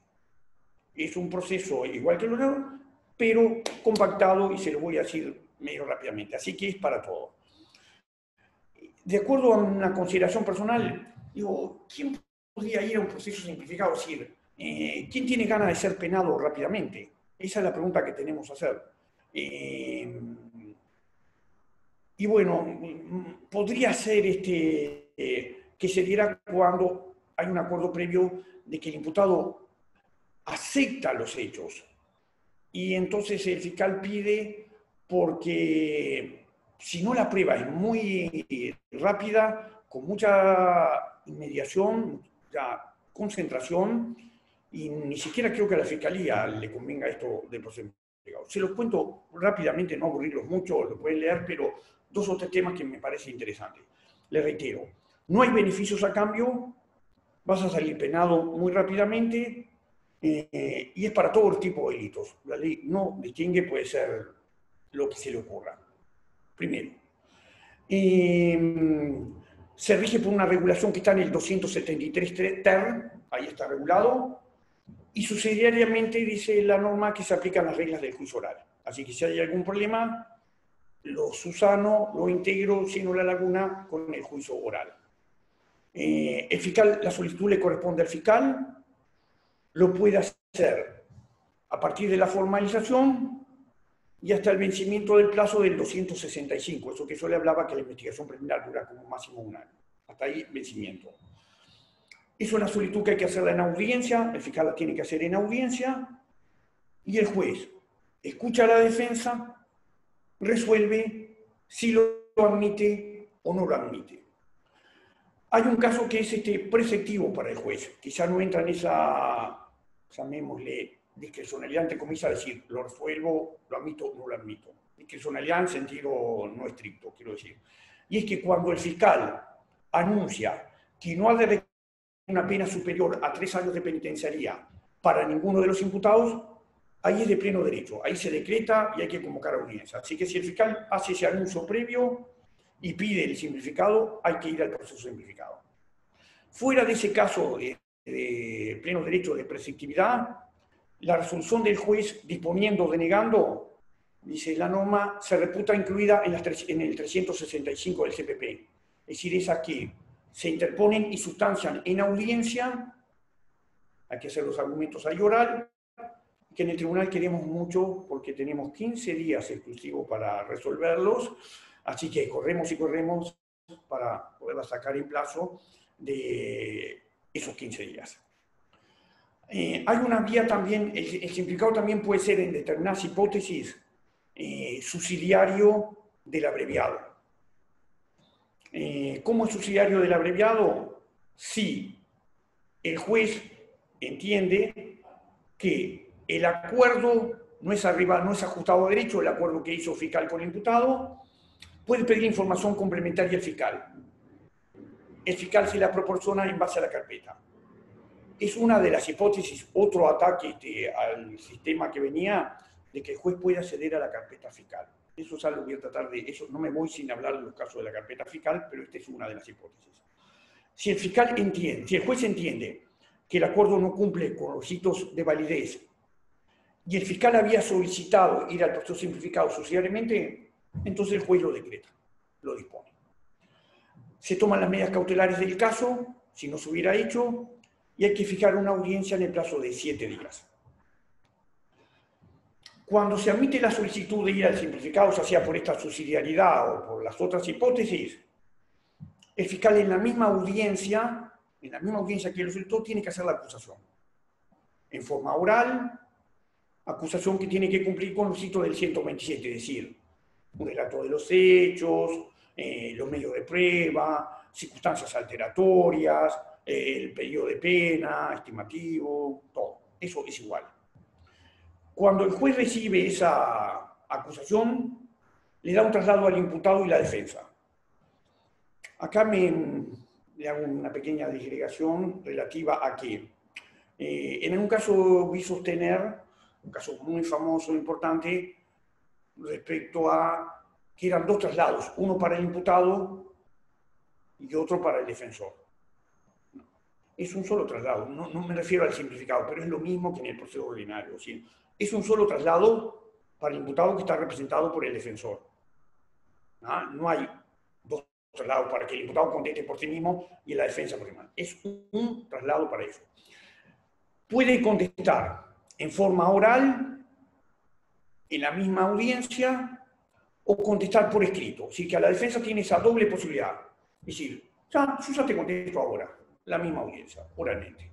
Es un proceso igual que el otro, pero compactado, y se lo voy a decir medio rápidamente. Así que es para todo. De acuerdo a una consideración personal, digo, ¿quién podría ir a un proceso simplificado? Es decir, ¿quién tiene ganas de ser penado rápidamente? Esa es la pregunta que tenemos que hacer. Y bueno, podría ser que se diera cuando hay un acuerdo previo de que el imputado acepta los hechos. Y entonces el fiscal pide, porque si no la prueba es muy rápida, con mucha inmediación, mucha concentración, y ni siquiera creo que a la fiscalía le convenga esto del proceso investigado. Se los cuento rápidamente, no aburrirlos mucho, lo pueden leer, pero 2 o 3 temas que me parecen interesantes. Les reitero, no hay beneficios a cambio, vas a salir penado muy rápidamente, y es para todo tipo de delitos. La ley no distingue, puede ser lo que se le ocurra. Primero, se rige por una regulación que está en el 273 ter, ahí está regulado, y subsidiariamente dice la norma que se aplican las reglas del juicio oral. Así que si hay algún problema, lo subsano, lo integro, lleno la laguna con el juicio oral. El fiscal, la solicitud le corresponde al fiscal, lo puede hacer a partir de la formalización y hasta el vencimiento del plazo del 265, eso que yo le hablaba, que la investigación preliminar dura como máximo 1 año. Hasta ahí, vencimiento. Es una solicitud que hay que hacerla en audiencia, el fiscal la tiene que hacer en audiencia, y el juez escucha a la defensa, resuelve si lo admite o no lo admite. Hay un caso que es preceptivo para el juez, que ya no entra en esa, llamémosle, discrecionalidad ante comisa, decir, lo resuelvo, lo admito, no lo admito. Discrecionalidad en sentido no estricto, quiero decir. Y es que cuando el fiscal anuncia que no ha de requerir una pena superior a 3 años de penitenciaría para ninguno de los imputados, ahí es de pleno derecho, ahí se decreta y hay que convocar audiencia. Así que si el fiscal hace ese anuncio previo y pide el simplificado, hay que ir al proceso simplificado. Fuera de ese caso de pleno derecho de preceptividad, la resolución del juez disponiendo o denegando, dice la norma, se reputa incluida en el 365 del CPP. Es decir, esas que se interponen y sustancian en audiencia, hay que hacer los argumentos ahí oral, que en el tribunal queremos mucho porque tenemos 15 días exclusivos para resolverlos, así que corremos y corremos para poderla sacar en plazo de esos 15 días. Hay una vía también, el simplificado también puede ser en determinadas hipótesis subsidiario del abreviado. ¿Cómo es subsidiario del abreviado? Si el juez entiende que el acuerdo no es ajustado a derecho, el acuerdo que hizo fiscal con el imputado, puede pedir información complementaria al fiscal. El fiscal se la proporciona en base a la carpeta. Es una de las hipótesis, otro ataque al sistema que venía, de que el juez pueda acceder a la carpeta fiscal. Eso es algo que voy a tratar de, eso no me voy sin hablar de los casos de la carpeta fiscal, pero esta es una de las hipótesis. Si el fiscal entiende, si el juez entiende que el acuerdo no cumple con los hitos de validez y el fiscal había solicitado ir al proceso simplificado subsidiariamente, entonces el juez lo decreta, lo dispone. Se toman las medidas cautelares del caso, si no se hubiera hecho, y hay que fijar una audiencia en el plazo de 7 días. Cuando se admite la solicitud de ir al simplificado, ya sea por esta subsidiariedad o por las otras hipótesis, el fiscal en la misma audiencia que lo solicitó, tiene que hacer la acusación. En forma oral, acusación que tiene que cumplir con los hitos del 127, es decir, un relato de los hechos, los medios de prueba, circunstancias alteratorias, el periodo de pena, estimativo, todo. Eso es igual. Cuando el juez recibe esa acusación, le da un traslado al imputado y la defensa. Acá le hago una pequeña disgregación relativa a que en un caso vi sostener, un caso muy famoso, importante, respecto a que eran dos traslados, uno para el imputado y otro para el defensor. Es un solo traslado, no me refiero al simplificado, pero es lo mismo que en el proceso ordinario. ¿Sí? Es un solo traslado para el imputado que está representado por el defensor. ¿Ah? No hay dos traslados para que el imputado conteste por sí mismo y la defensa por sí misma. Es un traslado para eso. Puede contestar en forma oral, en la misma audiencia, o contestar por escrito. Así que a la defensa tiene esa doble posibilidad. Es decir, yo ya te contesto ahora, la misma audiencia, oralmente.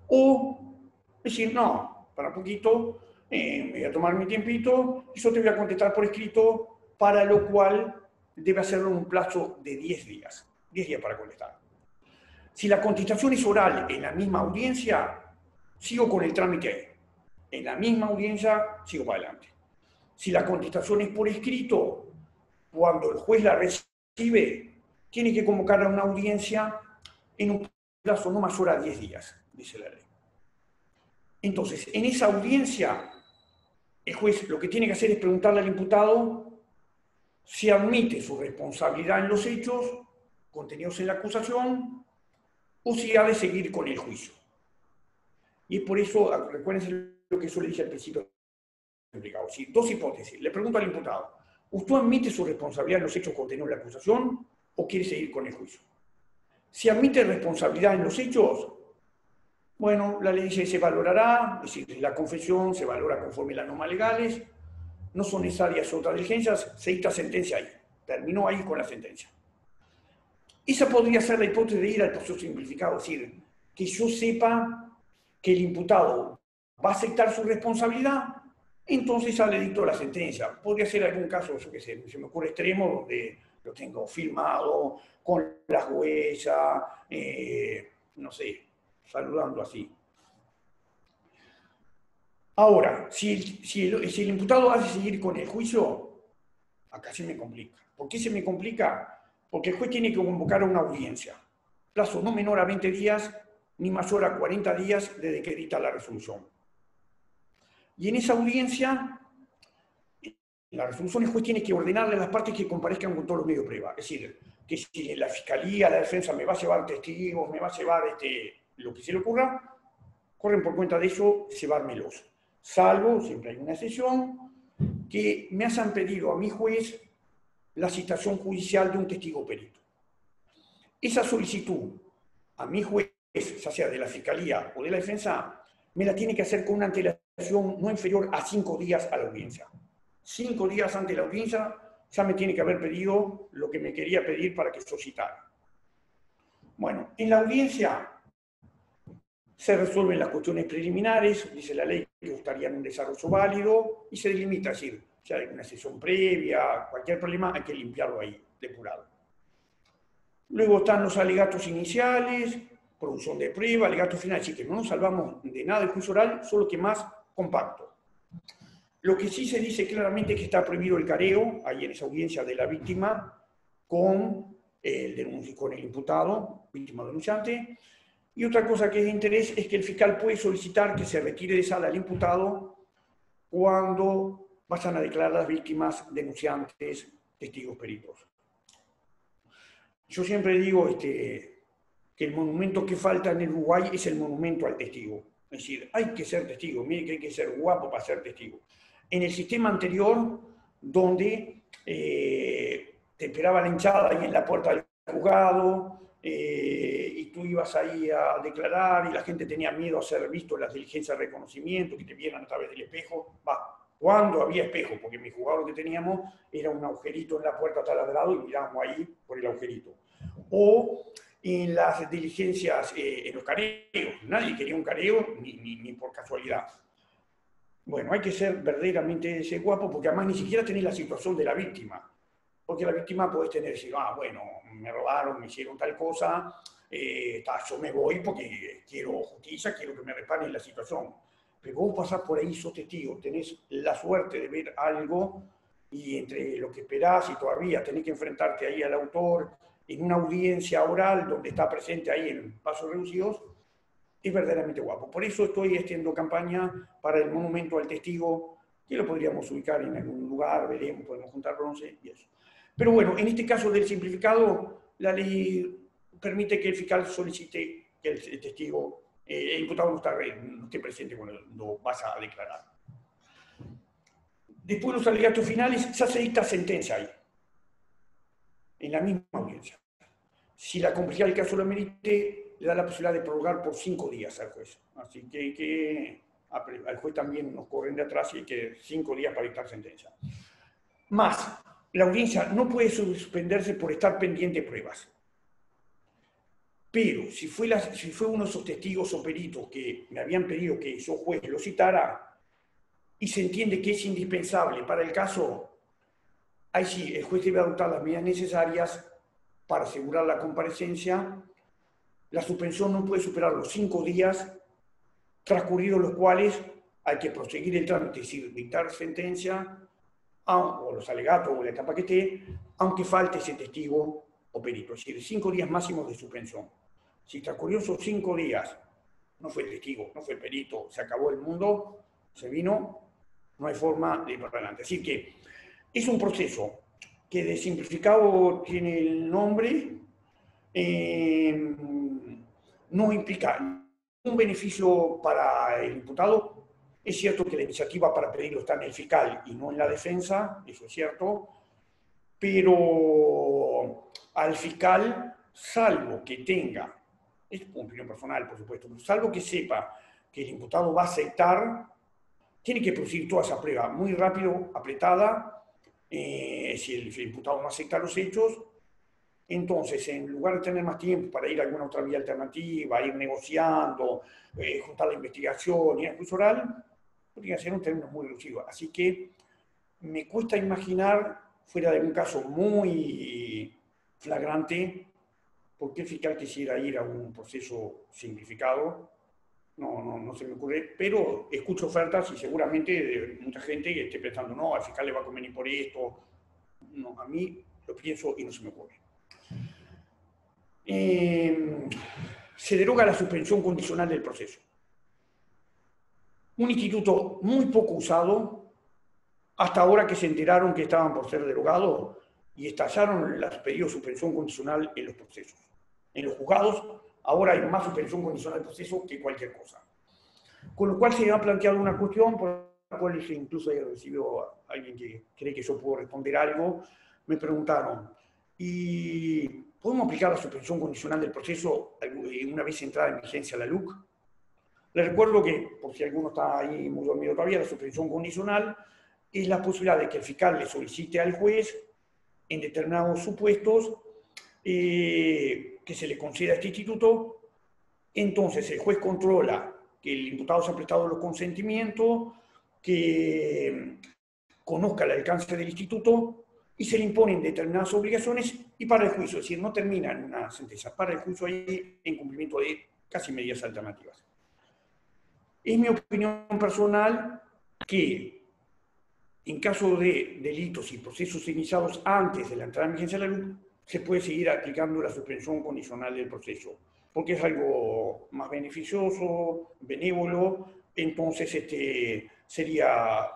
O decir, no, para poquito, me voy a tomar mi tiempito y yo te voy a contestar por escrito, para lo cual debe hacerlo en un plazo de 10 días. 10 días para contestar. Si la contestación es oral en la misma audiencia, sigo con el trámite ahí. En la misma audiencia, sigo para adelante. Si la contestación es por escrito, cuando el juez la recibe, tiene que convocar a una audiencia en un plazo no mayor a 10 días, dice la ley. Entonces, en esa audiencia, el juez lo que tiene que hacer es preguntarle al imputado si admite su responsabilidad en los hechos contenidos en la acusación o si ha de seguir con el juicio. Y es por eso, recuérdense lo que yo le dije al principio. ¿Sí? Dos hipótesis. Le pregunto al imputado, ¿usted admite su responsabilidad en los hechos contenidos en la acusación o quiere seguir con el juicio? Si admite responsabilidad en los hechos, bueno, la ley dice se valorará, es decir, la confesión se valora conforme las normas legales, no son necesarias otras diligencias, se dicta sentencia ahí. Terminó ahí con la sentencia. Esa podría ser la hipótesis de ir al proceso simplificado, es decir, que yo sepa que el imputado va a aceptar su responsabilidad, entonces ya le dicto la sentencia. Podría ser algún caso, yo qué sé, se me ocurre extremo, donde lo tengo filmado, con las huellas, no sé, saludando así. Ahora, si el imputado ha de seguir con el juicio, acá se me complica. ¿Por qué se me complica? Porque el juez tiene que convocar a una audiencia. Plazo no menor a 20 días, ni mayor a 40 días desde que dicta la resolución. Y en esa audiencia, la resolución el juez tiene que ordenarle a las partes que comparezcan con todos los medios de prueba. Es decir, que si la fiscalía, la defensa me va a llevar testigos, me va a llevar lo que se le ocurra, corren por cuenta de eso llevármelos. Salvo, siempre hay una excepción, que me hayan pedido a mi juez la citación judicial de un testigo perito. Esa solicitud a mi juez, ya sea de la fiscalía o de la defensa, me la tiene que hacer con una antelación no inferior a 5 días a la audiencia. 5 días antes de la audiencia ya me tiene que haber pedido lo que me quería pedir para que yo citara. Bueno, en la audiencia se resuelven las cuestiones preliminares, dice la ley que gustarían un desarrollo válido, y se delimita, es decir, si hay una sesión previa, cualquier problema, hay que limpiarlo ahí, depurado. Luego están los alegatos iniciales, producción de prueba, alegatos finales, así que no nos salvamos de nada del juicio oral, solo que más compacto. Lo que sí se dice claramente es que está prohibido el careo, ahí en esa audiencia de la víctima, con el imputado, víctima denunciante. Y otra cosa que es de interés es que el fiscal puede solicitar que se retire de sala al imputado cuando vayan a declarar las víctimas, denunciantes, testigos peritos. Yo siempre digo que el monumento que falta en el Uruguay es el monumento al testigo. Es decir, hay que ser testigo, mire que hay que ser guapo para ser testigo. En el sistema anterior, donde te esperaba la hinchada ahí en la puerta del juzgado, y tú ibas ahí a declarar y la gente tenía miedo a ser visto en las diligencias de reconocimiento, que te vieran a través del espejo. Cuando había espejo, porque mi juzgado que teníamos era un agujerito en la puerta taladrado y mirábamos ahí por el agujerito. O en las diligencias, en los careos. Nadie quería un careo ni por casualidad. Bueno, hay que ser verdaderamente ese guapo, porque además ni siquiera tenés la situación de la víctima. Porque la víctima puede tener, decir, ah, bueno, me robaron, me hicieron tal cosa, yo me voy porque quiero justicia, quiero que me reparen la situación. Pero vos pasás por ahí, sos testigo, tenés la suerte de ver algo y entre lo que esperás y todavía tenés que enfrentarte ahí al autor en una audiencia oral donde está presente ahí en pasos reducidos, es verdaderamente guapo. Por eso estoy haciendo campaña para el monumento al testigo, que lo podríamos ubicar en algún lugar, veremos, podemos juntar bronce y eso. Pero bueno, en este caso del simplificado, la ley permite que el fiscal solicite que el testigo, el imputado no esté presente cuando vas a declarar. Después de los alegatos finales, ya se dicta sentencia ahí, en la misma audiencia. Si la complejidad del caso lo merite, le da la posibilidad de prorrogar por 5 días al juez. Así que al juez también nos corren de atrás y hay que 5 días para dictar sentencia. Más, la audiencia no puede suspenderse por estar pendiente de pruebas. Pero si fue uno de esos testigos o peritos que me habían pedido que yo juez lo citara y se entiende que es indispensable para el caso, ahí sí, el juez debe adoptar las medidas necesarias para asegurar la comparecencia. La suspensión no puede superar los 5 días, transcurridos los cuales hay que proseguir el trámite, es decir, dictar sentencia, o los alegatos, o la etapa que esté, aunque falte ese testigo o perito. Es decir, 5 días máximos de suspensión. Si transcurrió esos 5 días, no fue el testigo, no fue el perito, se acabó el mundo, se vino, no hay forma de ir para adelante. Así que es un proceso que de simplificado tiene el nombre, no implica un beneficio para el imputado. Es cierto que la iniciativa para pedirlo está en el fiscal y no en la defensa, eso es cierto, pero al fiscal, salvo que tenga, es una opinión personal por supuesto, pero salvo que sepa que el imputado va a aceptar, tiene que producir toda esa prueba muy rápido, apretada. Si el imputado no acepta los hechos, entonces, en lugar de tener más tiempo para ir a alguna otra vía alternativa, ir negociando, juntar la investigación y el juicio oral, podría ser un término muy reducido. Así que me cuesta imaginar, fuera de un caso muy flagrante, por qué el fiscal quisiera ir a un proceso simplificado. No se me ocurre, pero escucho ofertas y seguramente de mucha gente que esté pensando, no, al fiscal le va a convenir por esto. No, a mí lo pienso y no se me ocurre. Se deroga la suspensión condicional del proceso. Un instituto muy poco usado, hasta ahora que se enteraron que estaban por ser derogados y estallaron los pedidos de suspensión condicional en los procesos. En los juzgados, ahora hay más suspensión condicional del proceso que cualquier cosa. Con lo cual se ha planteado una cuestión por la cual incluso he recibido a alguien que cree que yo puedo responder algo. Me preguntaron, ¿y podemos aplicar la suspensión condicional del proceso una vez entrada en vigencia la LUC? Les recuerdo que, por si alguno está ahí muy dormido todavía, la suspensión condicional es la posibilidad de que el fiscal le solicite al juez, en determinados supuestos, que se le conceda este instituto. Entonces el juez controla que el imputado se ha prestado los consentimientos, que conozca el alcance del instituto y se le imponen determinadas obligaciones y para el juicio, es decir, no termina en una sentencia, para el juicio ahí en cumplimiento de casi medidas alternativas. Es mi opinión personal que en caso de delitos y procesos iniciados antes de la entrada en vigencia de la ley, se puede seguir aplicando la suspensión condicional del proceso, porque es algo más beneficioso, benévolo, entonces sería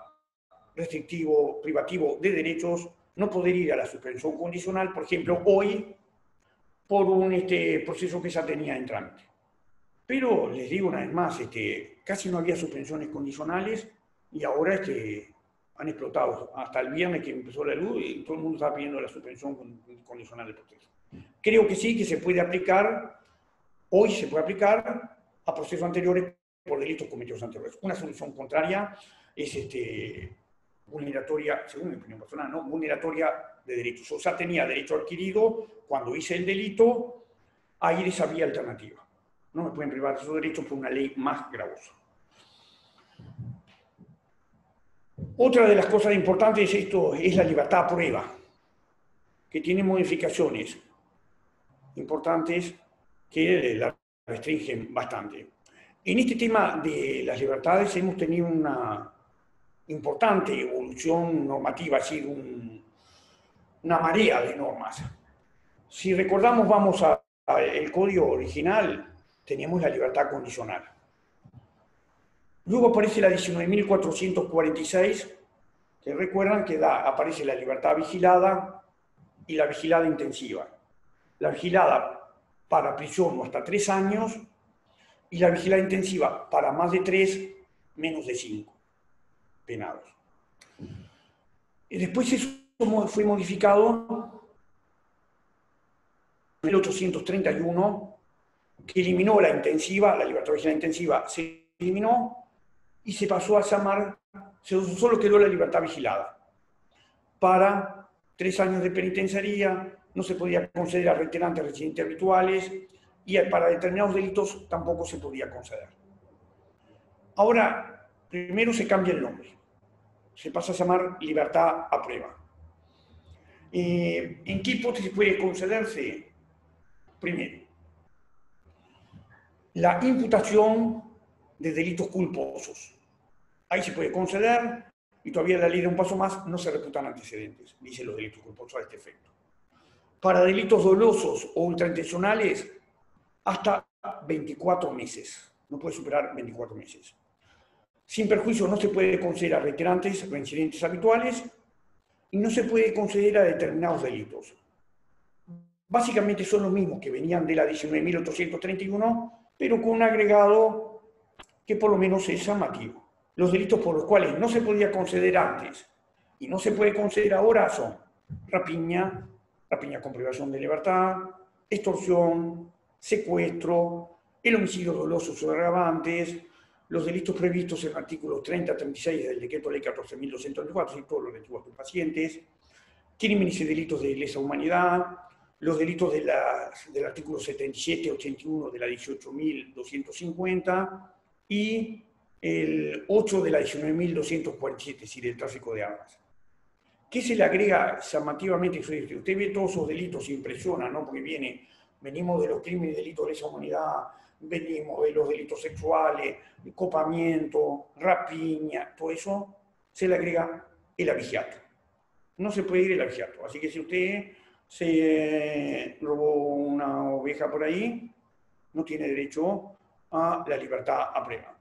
restrictivo, privativo de derechos, no poder ir a la suspensión condicional, por ejemplo, hoy, por un proceso que ya tenía en trámite. Pero les digo una vez más, casi no había suspensiones condicionales y ahora han explotado. Hasta el viernes que empezó la luz y todo el mundo está pidiendo la suspensión condicional del proceso. Creo que sí, que se puede aplicar, hoy se puede aplicar a procesos anteriores por delitos cometidos anteriores. Una solución contraria es vulneratoria, según mi opinión personal, ¿no? Vulneratoria de derechos. O sea, tenía derecho adquirido cuando hice el delito a ir esa vía alternativa. No me pueden privar de esos derechos por una ley más gravosa. Otra de las cosas importantes esto es la libertad a prueba, que tiene modificaciones importantes que la restringen bastante. En este tema de las libertades hemos tenido una importante evolución normativa, es decir, una marea de normas. Si recordamos, vamos al código original, teníamos la libertad condicional. Luego aparece la 19.446, que recuerdan que aparece la libertad vigilada y la vigilada intensiva. La vigilada para prisión o hasta 3 años y la vigilada intensiva para más de 3, menos de 5 penados. Y después eso fue modificado en 1831, que eliminó la intensiva, la libertad vigilada intensiva se eliminó y se pasó a llamar, solo quedó la libertad vigilada. Para 3 años de penitenciaría, no se podía conceder a reiterantes residentes habituales y para determinados delitos tampoco se podía conceder. Ahora, primero se cambia el nombre. Se pasa a llamar libertad a prueba. ¿En qué hipótesis puede concederse? Primero, la imputación de delitos culposos. Ahí se puede conceder y todavía la ley da un paso más, no se reputan antecedentes, dice los delitos culposos a este efecto. Para delitos dolosos o ultraintencionales, hasta 24 meses. No puede superar 24 meses. Sin perjuicio no se puede conceder a reiterantes, reincidentes habituales y no se puede conceder a determinados delitos. Básicamente son los mismos que venían de la 19.831, pero con un agregado que por lo menos es llamativo. Los delitos por los cuales no se podía conceder antes y no se puede conceder ahora son rapiña, rapiña con privación de libertad, extorsión, secuestro, el homicidio doloso o agravantes, los delitos previstos en el artículo 30-36 del decreto ley 14.224, y todos los delitos de pacientes, crímenes y delitos de lesa humanidad, los delitos del artículo 77-81 de la 18.250 y el 8 de la 19.247, es decir, el tráfico de armas. ¿Qué se le agrega llamativamente? Usted ve todos esos delitos, impresiona, ¿no? Porque venimos de los crímenes y delitos de lesa humanidad, venimos de los delitos sexuales, copamiento, rapiña, todo eso se le agrega el abigeato. No se puede ir el abigeato. Así que si usted se robó una oveja por ahí, no tiene derecho a la libertad a prueba.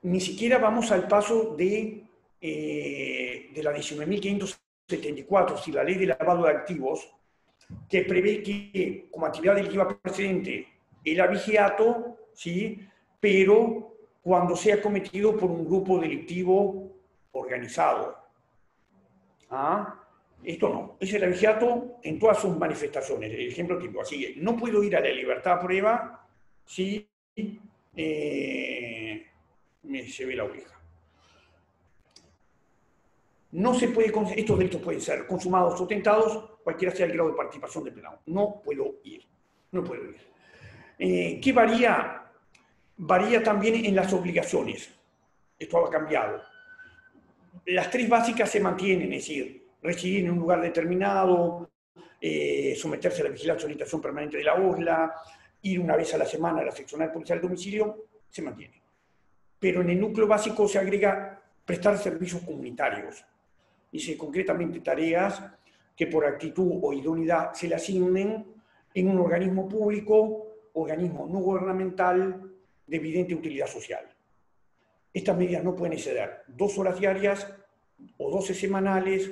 Ni siquiera vamos al paso de la 19.574, si la ley de lavado de activos, que prevé que como actividad delictiva precedente el abigeato, ¿sí? Pero cuando sea cometido por un grupo delictivo organizado. ¿Ah? Esto no, es el abigeato en todas sus manifestaciones, el ejemplo típico. Así que no puedo ir a la libertad a prueba si me llevé la oveja. No se puede, estos delitos pueden ser consumados o tentados, cualquiera sea el grado de participación del penado. No puedo ir, no puedo ir. ¿Qué varía? Varía también en las obligaciones. Esto ha cambiado. Las 3 básicas se mantienen, es decir, residir en un lugar determinado, someterse a la vigilancia y orientación permanente de la OSLA, ir una vez a la semana a la seccional policial de domicilio, se mantiene. Pero en el núcleo básico se agrega prestar servicios comunitarios. Dice concretamente tareas que por actitud o idoneidad se le asignen en un organismo público, organismo no gubernamental de evidente utilidad social. Estas medidas no pueden exceder 2 horas diarias o 12 semanales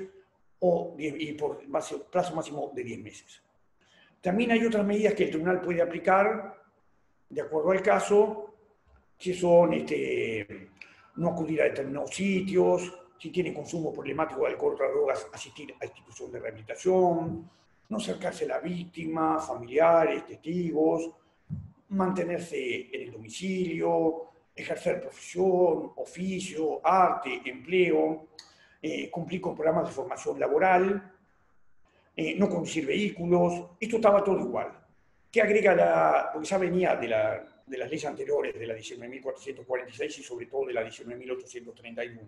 y por plazo máximo de 10 meses. También hay otras medidas que el tribunal puede aplicar de acuerdo al caso, que son no acudir a determinados sitios, si tiene consumo problemático de alcohol o otras drogas, asistir a institución de rehabilitación, no acercarse a la víctima, familiares, testigos, mantenerse en el domicilio, ejercer profesión, oficio, arte, empleo, cumplir con programas de formación laboral, no conducir vehículos. Esto estaba todo igual. ¿Qué agrega porque ya venía de las leyes anteriores, de la 19.446 y sobre todo de la 19.831.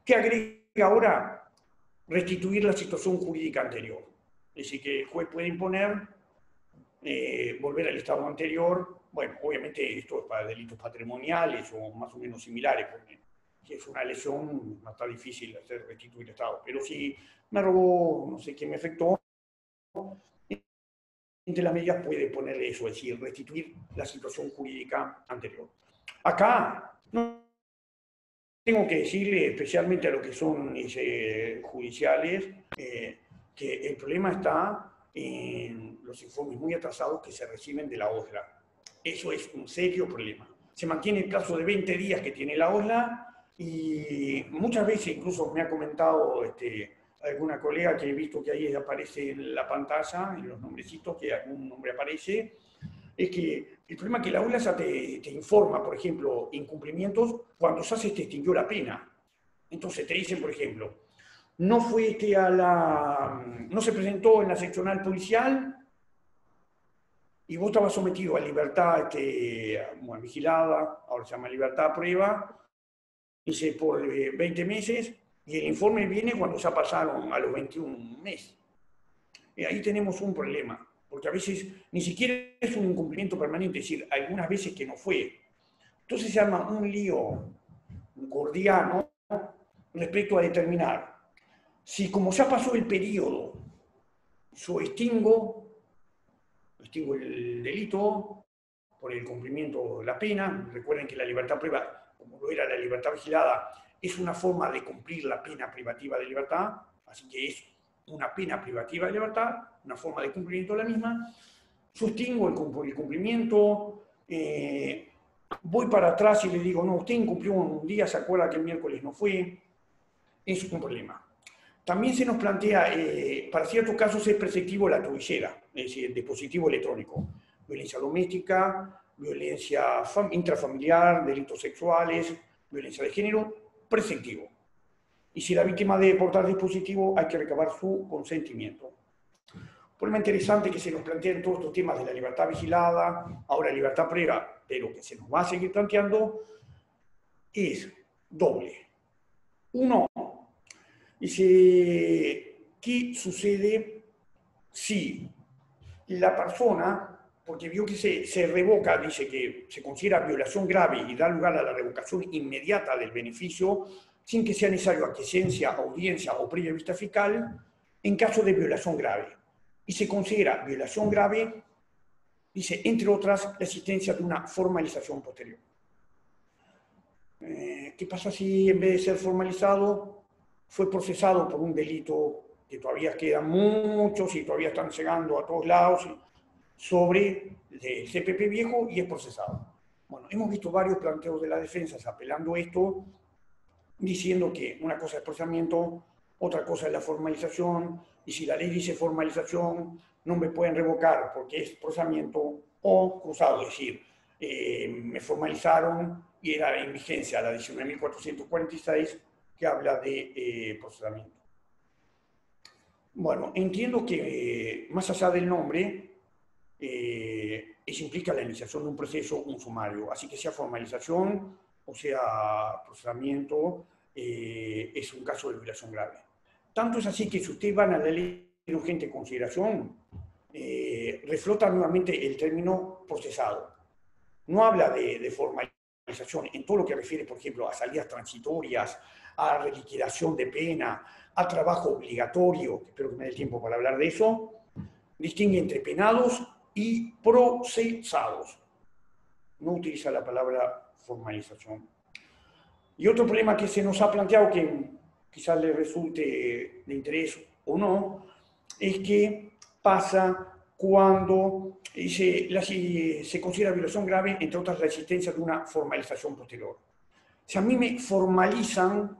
¿Qué agrega ahora? Restituir la situación jurídica anterior. Es decir, que el juez puede imponer volver al estado anterior. Bueno, obviamente esto es para delitos patrimoniales o más o menos similares, porque si es una lesión no está difícil hacer restituir el estado. Pero si me robó, no sé quién me afectó, entre las medidas puede ponerle eso, es decir, restituir la situación jurídica anterior. Acá no tengo que decirle, especialmente a los que son judiciales, que el problema está en los informes muy atrasados que se reciben de la OSLA. Eso es un serio problema. Se mantiene el plazo de 20 días que tiene la OSLA y muchas veces incluso me ha comentado alguna colega que he visto que ahí aparece en la pantalla, en los nombrecitos, que algún nombre aparece, es que el problema es que la OSLA te informa, por ejemplo, incumplimientos cuando ya se te extinguió la pena. Entonces te dicen, por ejemplo, no fue no se presentó en la seccional policial y vos estabas sometido a libertad vigilada, ahora se llama libertad a prueba, dice por 20 meses, y el informe viene cuando ya pasaron a los 21 meses. Y ahí tenemos un problema, porque a veces ni siquiera es un incumplimiento permanente, es decir, algunas veces que no fue. Entonces se llama un lío gordiano respecto a determinar si como ya pasó el periodo, yo extingo el delito por el cumplimiento de la pena. Recuerden que la libertad prueba, como lo era la libertad vigilada, es una forma de cumplir la pena privativa de libertad, así que es una pena privativa de libertad, una forma de cumplimiento de la misma. Yo extingo el cumplimiento, voy para atrás y le digo, no, usted incumplió un día, se acuerda que el miércoles no fue, es un problema. También se nos plantea, para ciertos casos es preceptivo la tobillera, es decir, el dispositivo electrónico, violencia doméstica, violencia intrafamiliar, delitos sexuales, violencia de género, preceptivo. Y si la víctima debe portar dispositivo, hay que recabar su consentimiento. Problema interesante que se nos plantean todos estos temas de la libertad vigilada, ahora libertad prueba, pero que se nos va a seguir planteando, es doble. Uno, dice, ¿qué sucede si la persona, porque vio que se revoca, dice que se considera violación grave y da lugar a la revocación inmediata del beneficio, sin que sea necesario aquiescencia, audiencia o previa vista fiscal, en caso de violación grave? Y se considera violación grave, dice, entre otras, la existencia de una formalización posterior. ¿Qué pasa si en vez de ser formalizado fue procesado por un delito que todavía quedan muchos y todavía están llegando a todos lados sobre el CPP viejo y es procesado? Bueno, hemos visto varios planteos de la defensa apelando esto, diciendo que una cosa es procesamiento, otra cosa es la formalización, y si la ley dice formalización, no me pueden revocar porque es procesamiento o cruzado, es decir, me formalizaron y era en vigencia la 19.446 que habla de procesamiento. Bueno, entiendo que más allá del nombre, eso implica la iniciación de un proceso, un sumario, así que sea formalización o sea procesamiento, es un caso de violación grave. Tanto es así que si ustedes van a la ley de urgente consideración, reflota nuevamente el término procesado. No habla de formalización en todo lo que refiere, por ejemplo, a salidas transitorias, a reliquidación de pena, a trabajo obligatorio, espero que me dé el tiempo para hablar de eso. Distingue entre penados y procesados. No utiliza la palabra formalización. Y otro problema que se nos ha planteado, que quizás le resulte de interés o no, es que pasa cuando se considera violación grave, entre otras, la existencia de una formalización posterior. Si a mí me formalizan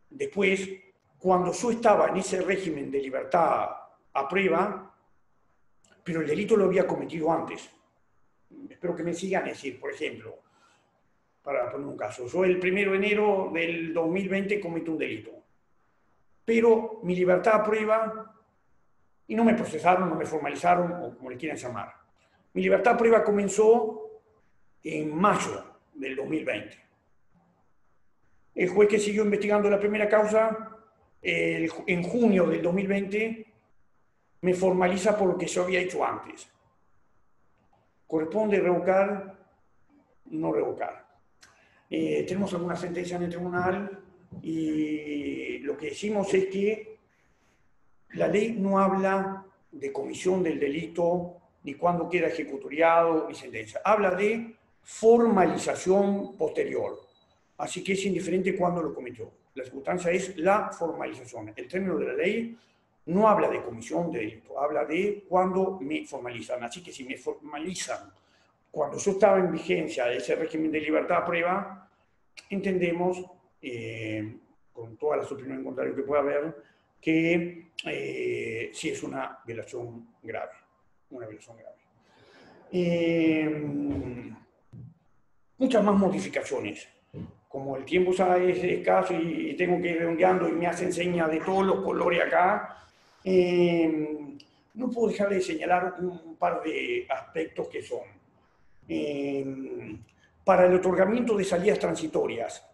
después, cuando yo estaba en ese régimen de libertad a prueba, pero el delito lo había cometido antes. Espero que me sigan, es decir, por ejemplo, para poner un caso, yo el 1 de enero del 2020 cometo un delito, pero mi libertad a prueba, y no me procesaron, no me formalizaron, o como le quieran llamar. Mi libertad a prueba comenzó en mayo del 2020. El juez que siguió investigando la primera causa, en junio del 2020, me formaliza por lo que yo había hecho antes. ¿Corresponde revocar? No revocar. Tenemos alguna sentencia en el tribunal y lo que decimos es que la ley no habla de comisión del delito, ni cuándo queda ejecutoriado, ni sentencia. Habla de formalización posterior. Así que es indiferente cuándo lo cometió. La circunstancia es la formalización. El término de la ley no habla de comisión de delito, habla de cuándo me formalizan. Así que si me formalizan cuando yo estaba en vigencia de ese régimen de libertad a prueba, entendemos, con todas las opiniones en contrario que pueda haber, que sí es una violación grave. Una violación grave. Muchas más modificaciones. Como el tiempo ya es escaso y tengo que ir redondeando y me hacen señas de todos los colores acá, no puedo dejar de señalar un par de aspectos que son. Para el otorgamiento de salidas transitorias,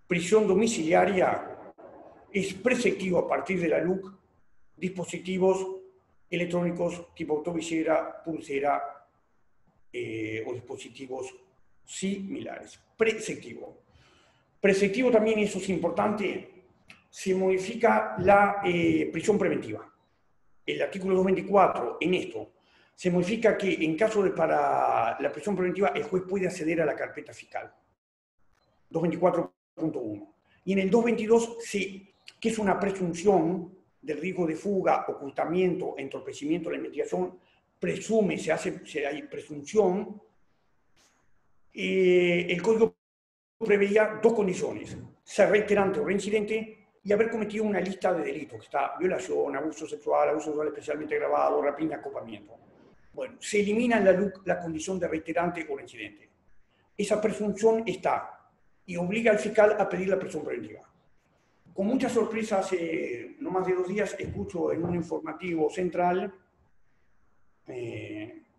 prisión domiciliaria, es preceptivo a partir de la LUC dispositivos electrónicos tipo autovisera, pulsera o dispositivos similares. Preceptivo. Preceptivo también, eso es importante, se modifica la prisión preventiva. El artículo 224, en esto, se modifica que en caso de para la prisión preventiva el juez puede acceder a la carpeta fiscal. 224.1. Y en el 222, sí, que es una presunción del riesgo de fuga, ocultamiento, entorpecimiento de la investigación, presume, hay presunción. El código preveía dos condiciones: ser reiterante o reincidente y haber cometido una lista de delitos, que está violación, abuso sexual especialmente agravado, rapiña, acopamiento. Bueno, se elimina en la LUC la condición de reiterante o reincidente. Esa presunción está y obliga al fiscal a pedir la prisión preventiva. Con mucha sorpresa, hace no más de 2 días, escucho en un informativo central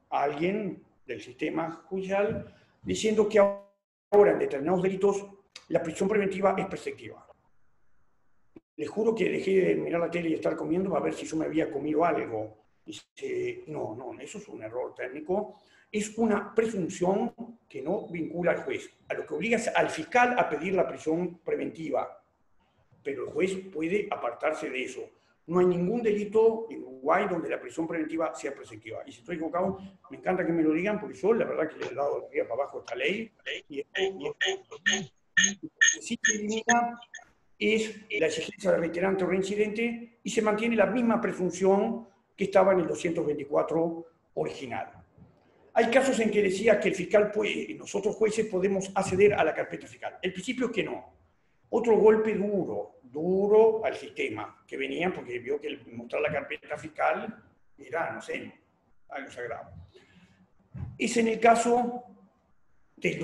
a alguien del sistema judicial diciendo que ahora en determinados delitos la prisión preventiva es preceptiva. Les juro que dejé de mirar la tele y estar comiendo a ver si yo me había comido algo. No, eso es un error técnico. Es una presunción que no vincula al juez, a lo que obliga al fiscal a pedir la prisión preventiva. Pero el juez puede apartarse de eso. No hay ningún delito en Uruguay donde la prisión preventiva sea preceptiva. Y si estoy equivocado, me encanta que me lo digan, porque yo la verdad que le he dado la vida para abajo a esta ley. Y lo que sí se elimina es la exigencia de reiterante o reincidente y se mantiene la misma presunción que estaba en el 224 original. Hay casos en que decía que el fiscal puede, nosotros jueces podemos acceder a la carpeta fiscal. El principio es que no. Otro golpe duro al sistema que venía porque vio que mostrar la carpeta fiscal era, no sé, algo sagrado. Es en el caso de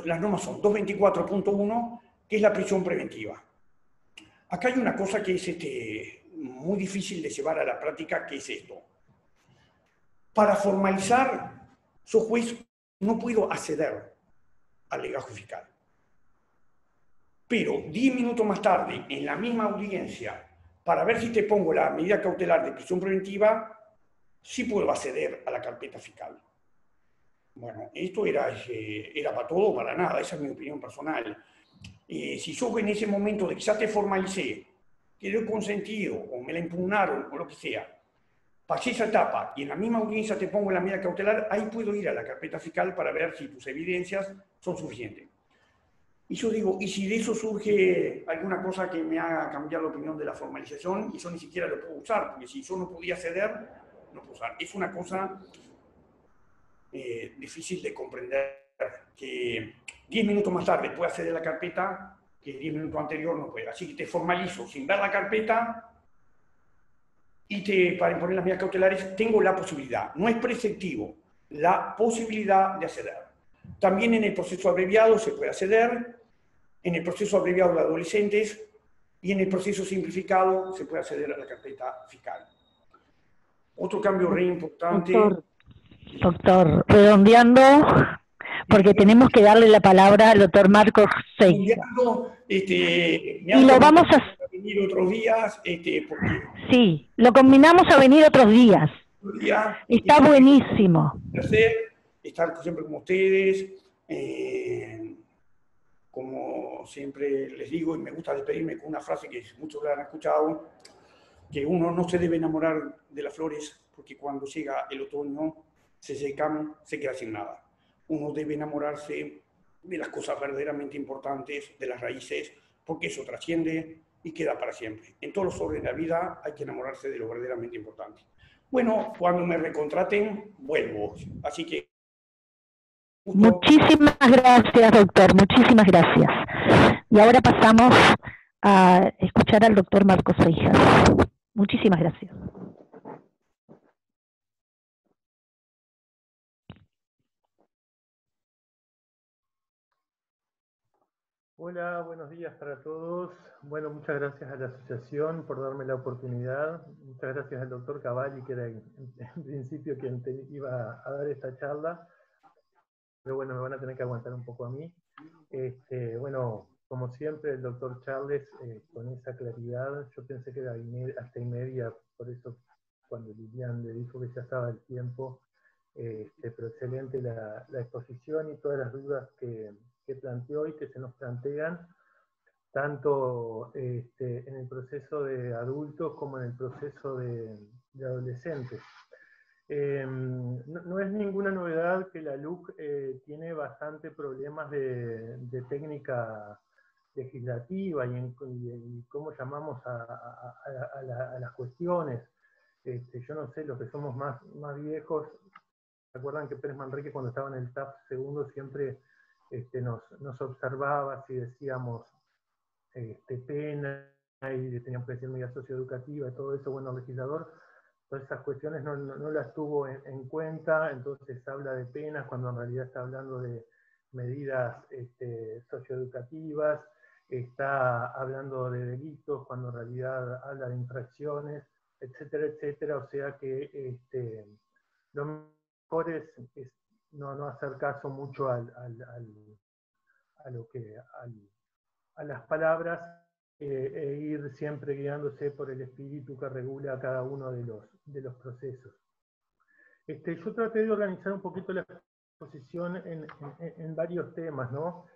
las normas son 224.1, que es la prisión preventiva. Acá hay una cosa que es muy difícil de llevar a la práctica, que es esto. Para formalizar, yo juez no puedo acceder al legajo fiscal. Pero 10 minutos más tarde, en la misma audiencia, para ver si te pongo la medida cautelar de prisión preventiva, sí puedo acceder a la carpeta fiscal. Bueno, esto era para todo o para nada, esa es mi opinión personal. Si yo en ese momento de que ya te formalicé, quedé consentido, o me la impugnaron, o lo que sea, pasé esa etapa y en la misma audiencia te pongo la medida cautelar, ahí puedo ir a la carpeta fiscal para ver si tus evidencias son suficientes. Y yo digo, ¿y si de eso surge alguna cosa que me haga cambiar la opinión de la formalización y yo ni siquiera lo puedo usar? Porque si yo no podía ceder, no puedo usar. Es una cosa difícil de comprender, que 10 minutos más tarde puede acceder a la carpeta, que 10 minutos anterior no puede. Así que te formalizo sin ver la carpeta y para imponer las medidas cautelares tengo la posibilidad. No es preceptivo, la posibilidad de acceder. También en el proceso abreviado se puede acceder, en el proceso abreviado de adolescentes y en el proceso simplificado se puede acceder a la carpeta fiscal. Otro cambio re importante. Doctor, redondeando, porque tenemos que darle la palabra al doctor Marcos Seija. Me y lo vamos a venir otros días, porque sí, lo combinamos a venir otros días. Está buenísimo. Un placer estar siempre con ustedes. Como siempre les digo, y me gusta despedirme con una frase que muchos la han escuchado, que uno no se debe enamorar de las flores, porque cuando llega el otoño se secan, se queda sin nada. Uno debe enamorarse de las cosas verdaderamente importantes, de las raíces, porque eso trasciende y queda para siempre. En todos los órdenes de la vida hay que enamorarse de lo verdaderamente importante. Bueno, cuando me recontraten, vuelvo. Así que... Muchísimas gracias, doctor. Muchísimas gracias. Y ahora pasamos a escuchar al doctor Marcos Seijas. Muchísimas gracias. Hola, buenos días para todos. Bueno, muchas gracias a la asociación por darme la oportunidad. Muchas gracias al doctor Cavalli, que era en principio quien iba a dar esta charla. Pero bueno, me van a tener que aguantar un poco a mí. Bueno, como siempre, el doctor Charles, con esa claridad, yo pensé que era hasta y media, por eso cuando Lilian le dijo que ya estaba el tiempo, pero excelente la exposición y todas las dudas que planteó y que se nos plantean, tanto en el proceso de adultos como en el proceso de adolescentes. No es ninguna novedad que la LUC tiene bastante problemas de técnica legislativa y cómo llamamos a las cuestiones. Yo no sé, los que somos más viejos, ¿se acuerdan que Pérez Manrique cuando estaba en el TAF segundo siempre nos observaba si decíamos pena y teníamos que decir medida socioeducativa y todo eso? Bueno, el legislador todas esas cuestiones no las tuvo en cuenta, entonces habla de penas cuando en realidad está hablando de medidas socioeducativas, está hablando de delitos cuando en realidad habla de infracciones, etcétera, etcétera. O sea que lo mejor es no hacer caso mucho a las palabras, e ir siempre guiándose por el espíritu que regula cada uno de los procesos. Yo traté de organizar un poquito la exposición en varios temas, ¿no?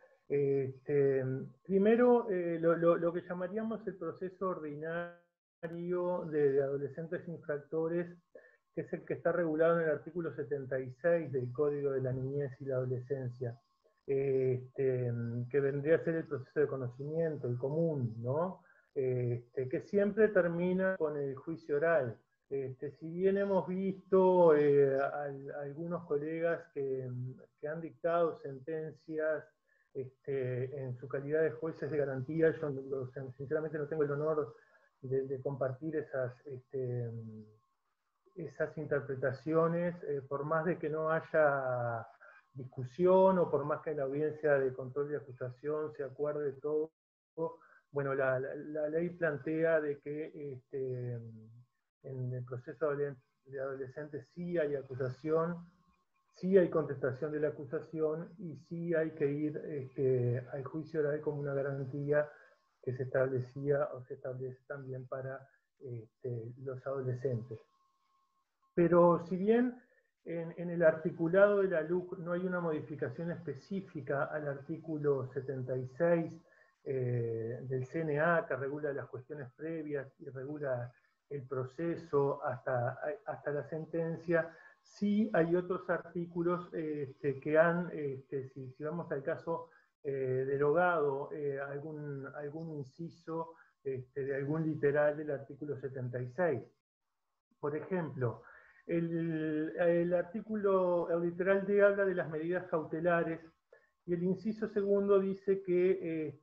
Primero, lo que llamaríamos el proceso ordinario de adolescentes infractores, que es el que está regulado en el artículo 76 del Código de la Niñez y la Adolescencia. Que vendría a ser el proceso de conocimiento, el común, ¿no? Que siempre termina con el juicio oral. Si bien hemos visto algunos colegas que han dictado sentencias en su calidad de jueces de garantía, yo sinceramente no tengo el honor de compartir esas interpretaciones, por más de que no haya discusión o por más que en la audiencia de control de acusación se acuerde todo, bueno, la ley plantea de que en el proceso de adolescentes sí hay acusación, sí hay contestación de la acusación y sí hay que ir al juicio oral como una garantía que se establecía o se establece también para los adolescentes. Pero si bien en el articulado de la LUC no hay una modificación específica al artículo 76 del CNA, que regula las cuestiones previas y regula el proceso hasta la sentencia, sí hay otros artículos que han, si vamos al caso, derogado algún inciso de algún literal del artículo 76. Por ejemplo, el literal D habla de las medidas cautelares y el inciso segundo dice que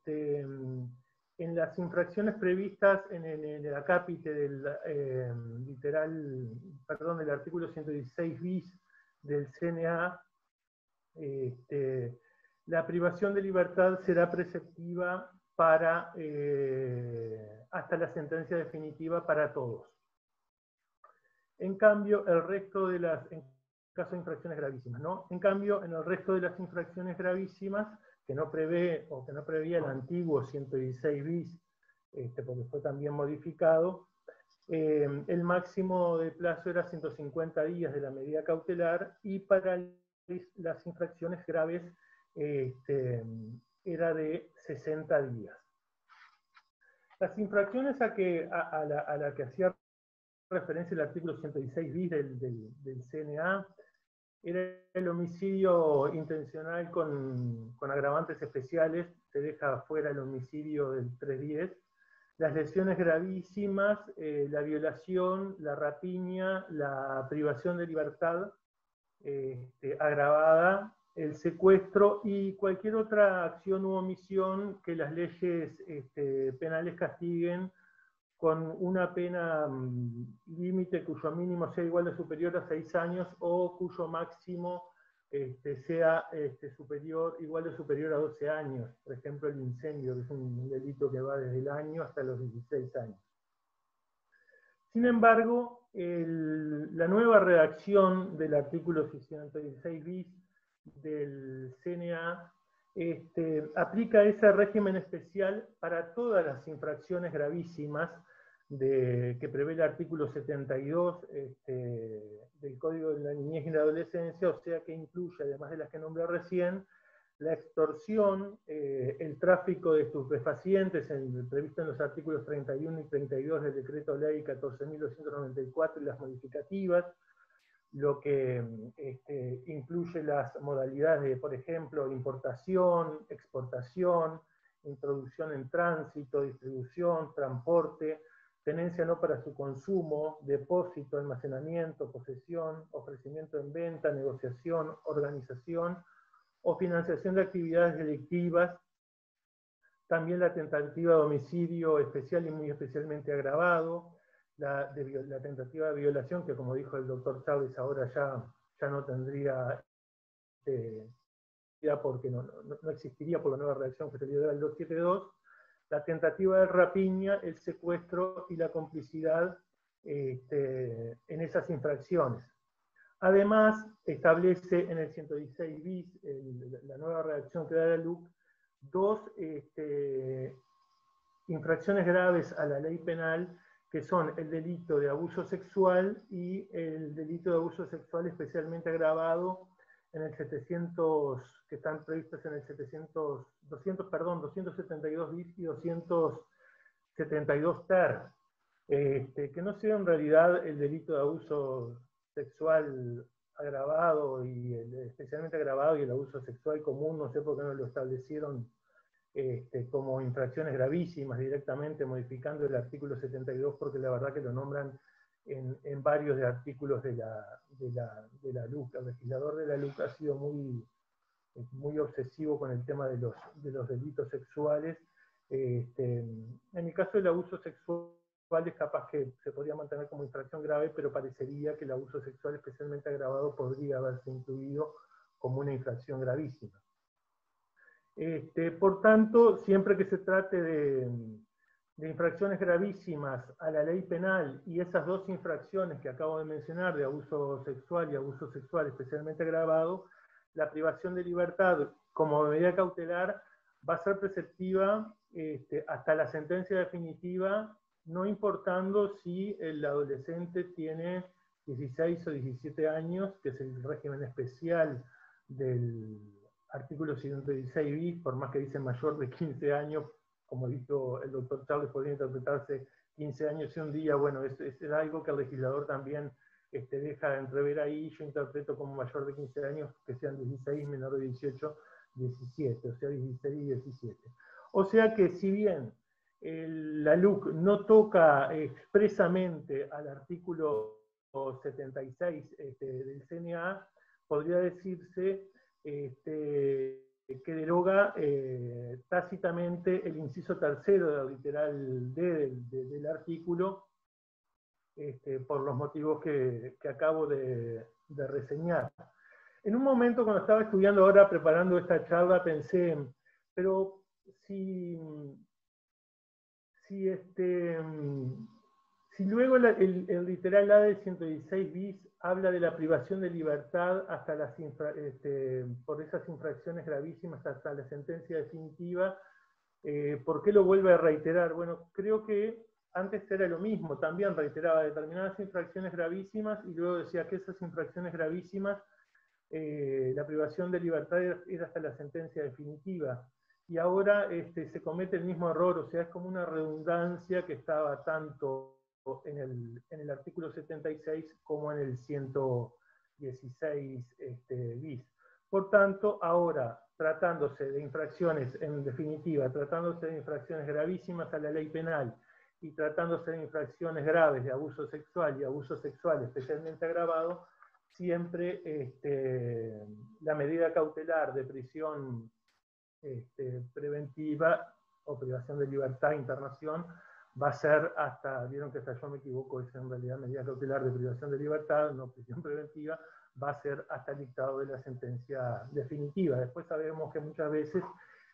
en las infracciones previstas en el acápite del del artículo 116 bis del CNA, la privación de libertad será preceptiva para hasta la sentencia definitiva para todos. En cambio, el resto de las, caso de infracciones gravísimas, ¿no? En cambio, en el resto de las infracciones gravísimas, que no prevé o que no prevía el antiguo 116 bis, porque fue también modificado, el máximo de plazo era 150 días de la medida cautelar, y para las infracciones graves era de 60 días. Las infracciones a la que hacía referencia el artículo 116 bis del CNA era el homicidio intencional con agravantes especiales, se deja fuera el homicidio del 310, las lesiones gravísimas, la violación, la rapiña, la privación de libertad agravada, el secuestro y cualquier otra acción u omisión que las leyes penales castiguen con una pena límite cuyo mínimo sea igual o superior a 6 años o cuyo máximo sea igual o superior a 12 años. Por ejemplo, el incendio, que es un delito que va desde el año hasta los 16 años. Sin embargo, la nueva redacción del artículo 116 bis del CNA aplica ese régimen especial para todas las infracciones gravísimas que prevé el artículo 72 del Código de la Niñez y la Adolescencia, o sea que incluye, además de las que nombré recién, la extorsión, el tráfico de estupefacientes previsto en los artículos 31 y 32 del Decreto Ley 14.294 y las modificativas, lo que incluye las modalidades de, por ejemplo, importación, exportación, introducción en tránsito, distribución, transporte, tenencia no para su consumo, depósito, almacenamiento, posesión, ofrecimiento en venta, negociación, organización o financiación de actividades delictivas, también la tentativa de homicidio especial y muy especialmente agravado, la tentativa de violación, que como dijo el doctor Chávez, ahora ya no tendría, porque no existiría por la nueva redacción que se le dio al 272, la tentativa de rapiña, el secuestro y la complicidad en esas infracciones. Además, establece en el 116 bis, la nueva redacción que da la LUC, dos infracciones graves a la ley penal, que son el delito de abuso sexual y el delito de abuso sexual especialmente agravado en el 700, que están previstos en el 272 bis y 272 ter, que no sea en realidad el delito de abuso sexual agravado y especialmente agravado y el abuso sexual común, no sé por qué no lo establecieron como infracciones gravísimas directamente, modificando el artículo 72, porque la verdad que lo nombran en varios de artículos de la LUC. El legislador de la LUC ha sido muy obsesivo con el tema de los delitos sexuales. En el caso del abuso sexual es capaz que se podría mantener como infracción grave, pero parecería que el abuso sexual especialmente agravado podría haberse incluido como una infracción gravísima. Por tanto, siempre que se trate de infracciones gravísimas a la ley penal y esas dos infracciones que acabo de mencionar, de abuso sexual y abuso sexual especialmente agravado, la privación de libertad como medida cautelar va a ser preceptiva hasta la sentencia definitiva, no importando si el adolescente tiene 16 o 17 años, que es el régimen especial del artículo 116 bis, por más que dice mayor de 15 años, como dijo el doctor Chávez, podría interpretarse 15 años y un día. Bueno, es algo que el legislador también deja entrever ahí. Yo interpreto como mayor de 15 años que sean 16, menor de 18, 17, o sea 16 y 17. O sea que si bien la LUC no toca expresamente al artículo 76 del CNA, podría decirse que deroga tácitamente el inciso tercero de la literal D del artículo, por los motivos que acabo de reseñar. En un momento, cuando estaba estudiando ahora, preparando esta charla, pensé, pero si Si luego el literal A del 116 bis habla de la privación de libertad hasta por esas infracciones gravísimas hasta la sentencia definitiva, ¿por qué lo vuelve a reiterar? Bueno, creo que antes era lo mismo, también reiteraba determinadas infracciones gravísimas y luego decía que esas infracciones gravísimas, la privación de libertad era hasta la sentencia definitiva. Y ahora se comete el mismo error, o sea, es como una redundancia que estaba tanto en el artículo 76 como en el 116 bis. Por tanto, ahora, tratándose de infracciones, en definitiva, tratándose de infracciones gravísimas a la ley penal y tratándose de infracciones graves de abuso sexual y abuso sexual especialmente agravado, siempre la medida cautelar de prisión preventiva o privación de libertad, internación, va a ser hasta, vieron que hasta yo me equivoco, es en realidad medida cautelar de privación de libertad, no prisión preventiva, va a ser hasta el dictado de la sentencia definitiva. Después sabemos que muchas veces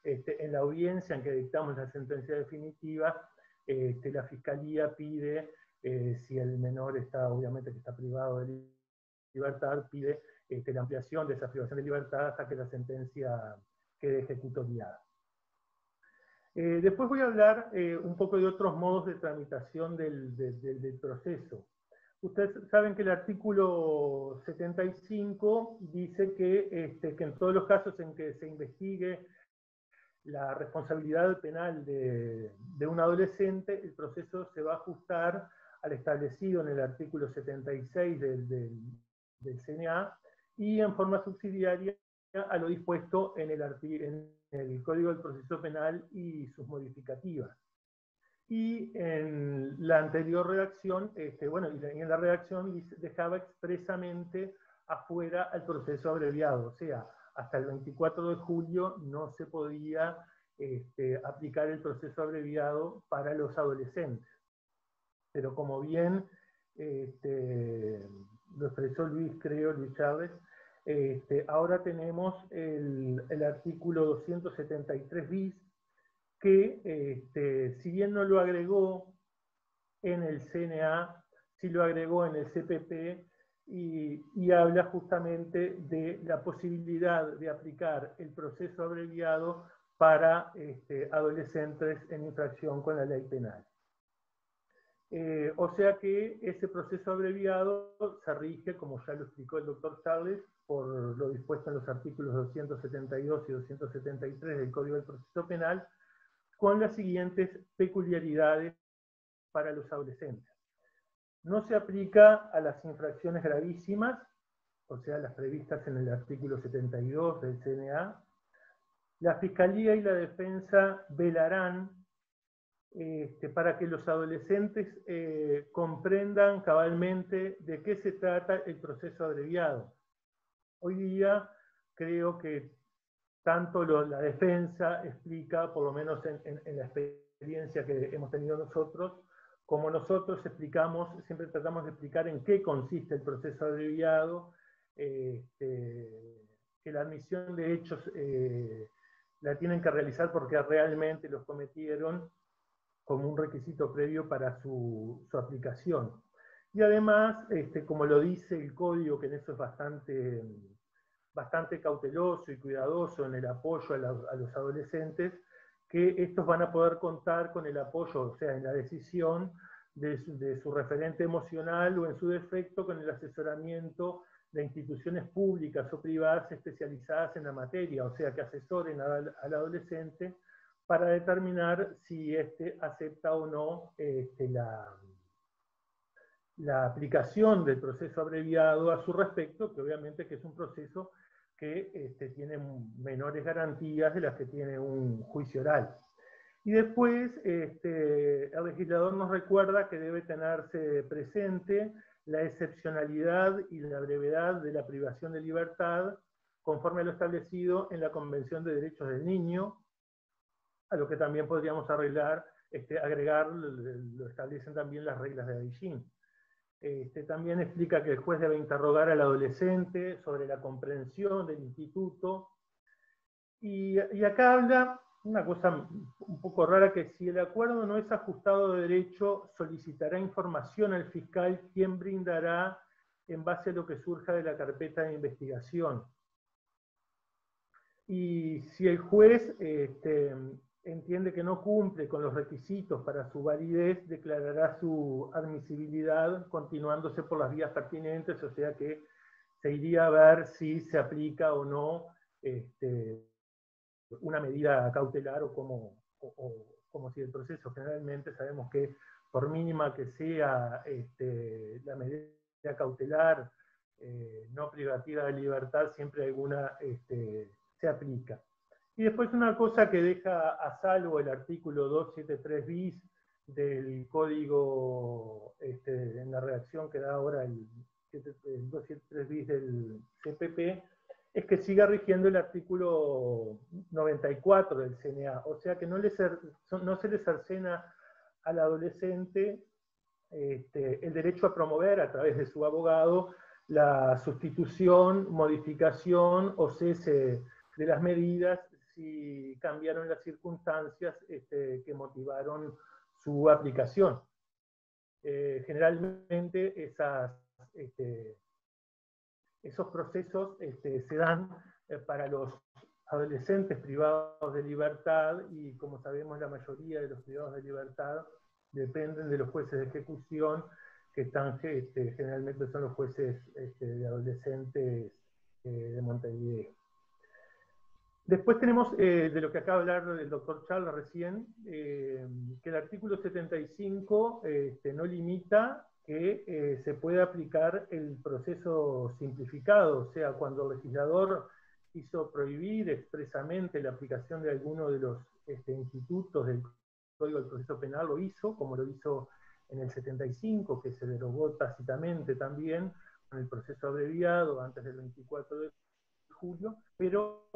en la audiencia en que dictamos la sentencia definitiva, la Fiscalía pide, si el menor está, obviamente que está privado de libertad, pide la ampliación de esa privación de libertad hasta que la sentencia quede ejecutoriada. Después voy a hablar un poco de otros modos de tramitación del proceso. Ustedes saben que el artículo 75 dice que en todos los casos en que se investigue la responsabilidad penal de un adolescente, el proceso se va a ajustar al establecido en el artículo 76 del CNA y en forma subsidiaria a lo dispuesto en el Código del Proceso Penal y sus modificativas. Y en la anterior redacción, y en la redacción dejaba expresamente afuera al proceso abreviado, o sea, hasta el 24 de julio no se podía aplicar el proceso abreviado para los adolescentes. Pero como bien lo expresó Luis Chávez, ahora tenemos el artículo 273 bis, que si bien no lo agregó en el CNA, sí lo agregó en el CPP y habla justamente de la posibilidad de aplicar el proceso abreviado para adolescentes en infracción con la ley penal. O sea que ese proceso abreviado se rige, como ya lo explicó el doctor Charles, por lo dispuesto en los artículos 272 y 273 del Código del Proceso Penal, con las siguientes peculiaridades para los adolescentes. No se aplica a las infracciones gravísimas, o sea, las previstas en el artículo 72 del CNA. La Fiscalía y la Defensa velarán para que los adolescentes comprendan cabalmente de qué se trata el proceso abreviado. Hoy día creo que tanto la defensa explica, por lo menos en la experiencia que hemos tenido nosotros, como nosotros explicamos, siempre tratamos de explicar en qué consiste el proceso abreviado, que la admisión de hechos la tienen que realizar porque realmente los cometieron como un requisito previo para su aplicación. Y además, como lo dice el código, que en eso es bastante cauteloso y cuidadoso en el apoyo a los adolescentes, que estos van a poder contar con el apoyo, o sea, en la decisión de su referente emocional o en su defecto con el asesoramiento de instituciones públicas o privadas especializadas en la materia, o sea, que asesoren al adolescente para determinar si acepta o no la aplicación del proceso abreviado a su respecto, que obviamente que es un proceso que tiene menores garantías de las que tiene un juicio oral. Y después el legislador nos recuerda que debe tenerse presente la excepcionalidad y la brevedad de la privación de libertad conforme a lo establecido en la Convención de Derechos del Niño, a lo que también podríamos agregar, lo establecen también las reglas de Beijing. También explica que el juez debe interrogar al adolescente sobre la comprensión del instituto, y acá habla una cosa un poco rara, que si el acuerdo no es ajustado de derecho, solicitará información al fiscal, quien brindará en base a lo que surja de la carpeta de investigación. Y si el juez entiende que no cumple con los requisitos para su validez, declarará su admisibilidad continuándose por las vías pertinentes, o sea que se iría a ver si se aplica o no una medida cautelar o como si el proceso. Generalmente sabemos que por mínima que sea la medida cautelar, no privativa de libertad, siempre alguna se aplica. Y después una cosa que deja a salvo el artículo 273 bis del código, en la redacción que da ahora el 273 bis del CPP, es que siga rigiendo el artículo 94 del CNA, o sea que no se le cercena al adolescente el derecho a promover a través de su abogado la sustitución, modificación o cese de las medidas si cambiaron las circunstancias que motivaron su aplicación. Generalmente esos procesos se dan para los adolescentes privados de libertad, y como sabemos la mayoría de los privados de libertad dependen de los jueces de ejecución, que están generalmente son los jueces de adolescentes de Montevideo. Después tenemos, de lo que acaba de hablar el doctor Charles recién, que el artículo 75 no limita que se pueda aplicar el proceso simplificado, o sea, cuando el legislador quiso prohibir expresamente la aplicación de alguno de los institutos del Código del Proceso Penal, lo hizo, como lo hizo en el 75, que se derogó tácitamente también con el proceso abreviado antes del 24 de julio, pero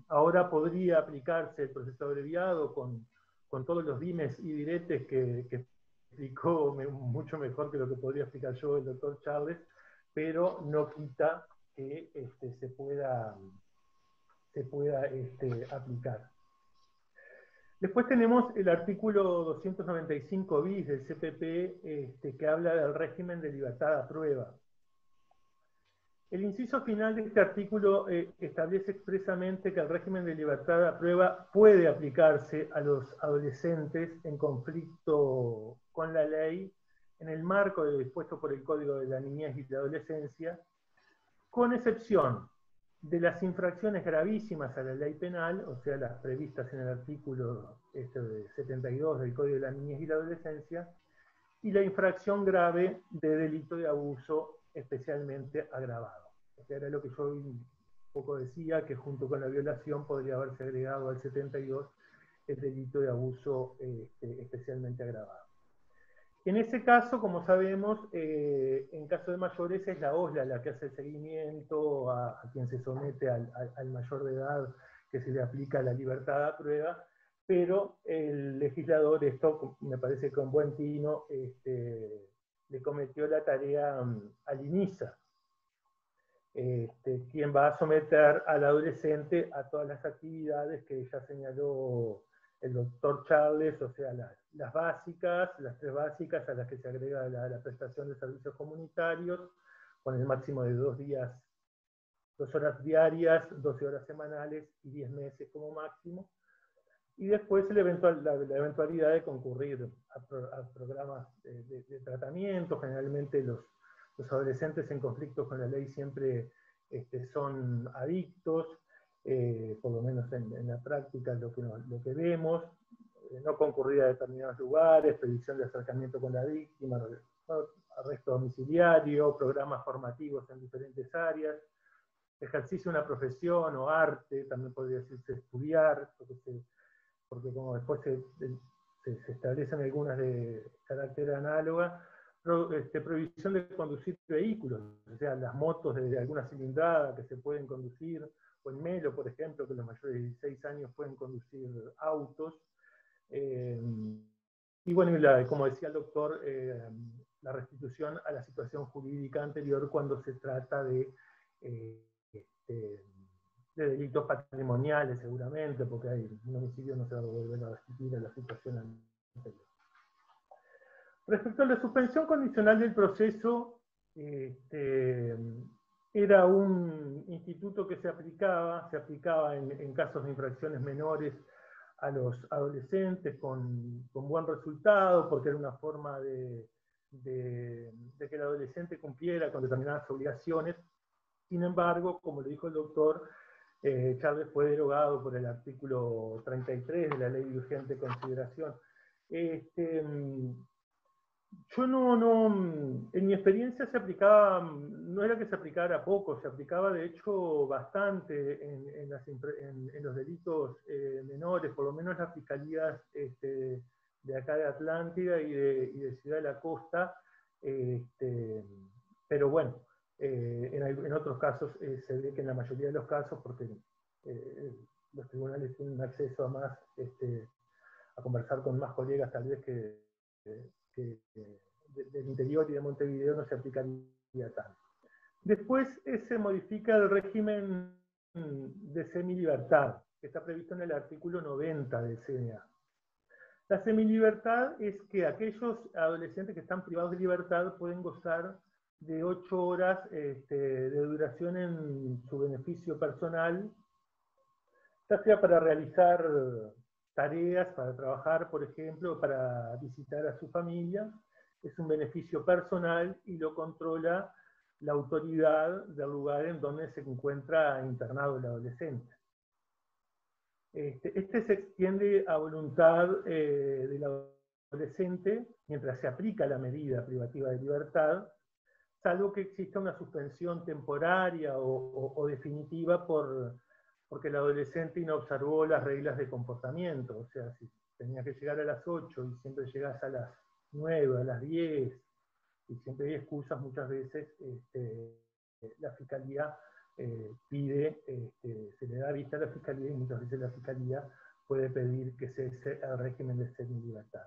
ahora podría aplicarse el proceso abreviado con todos los dimes y diretes que explicó mucho mejor que lo que podría explicar yo el doctor Charles, pero no quita que se pueda aplicar. Después tenemos el artículo 295 bis del CPP, que habla del régimen de libertad a prueba. El inciso final de este artículo establece expresamente que el régimen de libertad a prueba puede aplicarse a los adolescentes en conflicto con la ley en el marco de lo dispuesto por el Código de la Niñez y la Adolescencia, con excepción de las infracciones gravísimas a la ley penal, o sea, las previstas en el artículo 72 del Código de la Niñez y la Adolescencia, y la infracción grave de delito de abuso especialmente agravado. O sea, era lo que yo un poco decía, que junto con la violación podría haberse agregado al 72 el delito de abuso especialmente agravado. En ese caso, como sabemos, en caso de mayores es la OSLA la que hace el seguimiento a quien se somete al mayor de edad, que se le aplica la libertad a prueba, pero el legislador, esto me parece con buen tino, le cometió la tarea al INISA, quien va a someter al adolescente a todas las actividades que ya señaló el doctor Charles, o sea, las básicas, las 3 básicas a las que se agrega la prestación de servicios comunitarios, con el máximo de 2 horas diarias, 12 horas semanales y 10 meses como máximo. Y después la eventualidad de concurrir a programas de tratamiento. Generalmente los adolescentes en conflictos con la ley siempre son adictos, por lo menos en la práctica lo que vemos, no concurrir a determinados lugares, predicción de acercamiento con la víctima, arresto domiciliario, programas formativos en diferentes áreas, ejercicio de una profesión o arte, también podría decirse estudiar, porque como después se establecen algunas de carácter análoga, prohibición de conducir vehículos, o sea, las motos de alguna cilindrada que se pueden conducir, o en Melo, por ejemplo, que los mayores de 16 años pueden conducir autos. Y bueno, como decía el doctor, la restitución a la situación jurídica anterior cuando se trata de de delitos patrimoniales seguramente, porque hay un homicidio no se va a volver a repetir en la situación anterior. Respecto a la suspensión condicional del proceso, era un instituto que se aplicaba en casos de infracciones menores a los adolescentes con buen resultado, porque era una forma de que el adolescente cumpliera con determinadas obligaciones. Sin embargo, como le dijo el doctor, Chávez fue derogado por el artículo 33 de la Ley de Urgente Consideración. Yo en mi experiencia se aplicaba, no era que se aplicara poco, se aplicaba de hecho bastante en los delitos menores, por lo menos las fiscalías de acá de Atlántida y de Ciudad de la Costa, pero bueno, en otros casos se ve que en la mayoría de los casos, porque los tribunales tienen acceso a más, a conversar con más colegas tal vez que del interior y de Montevideo, no se aplicaría tanto. Después se modifica el régimen de semilibertad, que está previsto en el artículo 90 del CNA. La semilibertad es que aquellos adolescentes que están privados de libertad pueden gozar de 8 horas de duración en su beneficio personal, ya sea para realizar tareas, para trabajar, por ejemplo, para visitar a su familia. Es un beneficio personal y lo controla la autoridad del lugar en donde se encuentra internado el adolescente. Este se extiende a voluntad del adolescente mientras se aplica la medida privativa de libertad, salvo que exista una suspensión temporaria o definitiva porque el adolescente no observó las reglas de comportamiento. O sea, si tenía que llegar a las 8 y siempre llegas a las 9, a las 10, y siempre hay excusas, muchas veces la Fiscalía pide, se le da vista a la Fiscalía y muchas veces la Fiscalía puede pedir que cese el régimen de semilibertad.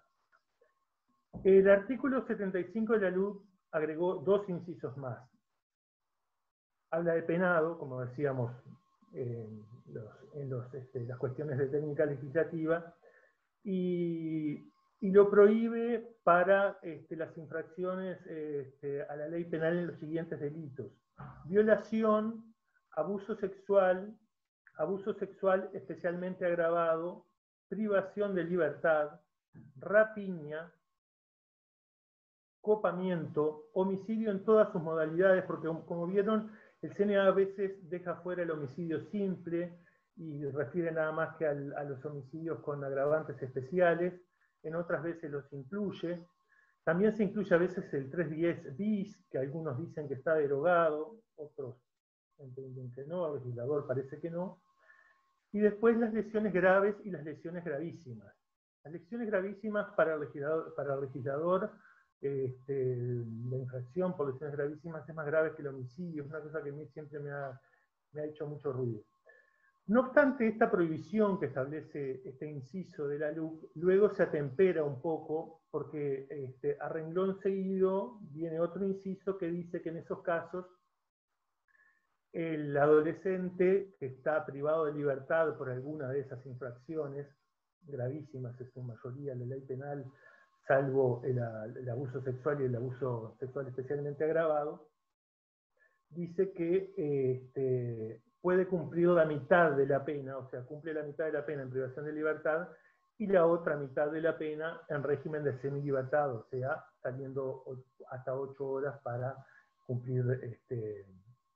El artículo 75 de la LUC agregó 2 incisos más. Habla de penado, como decíamos, en las cuestiones de técnica legislativa, y lo prohíbe para las infracciones a la ley penal en los siguientes delitos: violación, abuso sexual especialmente agravado, privación de libertad, rapiña, copamiento, homicidio en todas sus modalidades, porque como vieron, el CNA a veces deja fuera el homicidio simple y refiere nada más que a los homicidios con agravantes especiales, en otras veces los incluye. También se incluye a veces el 310 bis, que algunos dicen que está derogado, otros entienden que no, el legislador parece que no. Y después las lesiones graves y las lesiones gravísimas. Las lesiones gravísimas para el legislador, la infracción por lesiones gravísimas es más grave que el homicidio, es una cosa que a mí siempre me ha hecho mucho ruido. No obstante, esta prohibición que establece este inciso de la LUC luego se atempera un poco, porque a renglón seguido viene otro inciso que dice que en esos casos el adolescente que está privado de libertad por alguna de esas infracciones, gravísimas en su mayoría la ley penal, salvo el abuso sexual y el abuso sexual especialmente agravado, dice que puede cumplir la mitad de la pena, o sea, cumple la mitad de la pena en privación de libertad y la otra mitad de la pena en régimen de semilibertad, o sea, saliendo hasta 8 horas para cumplir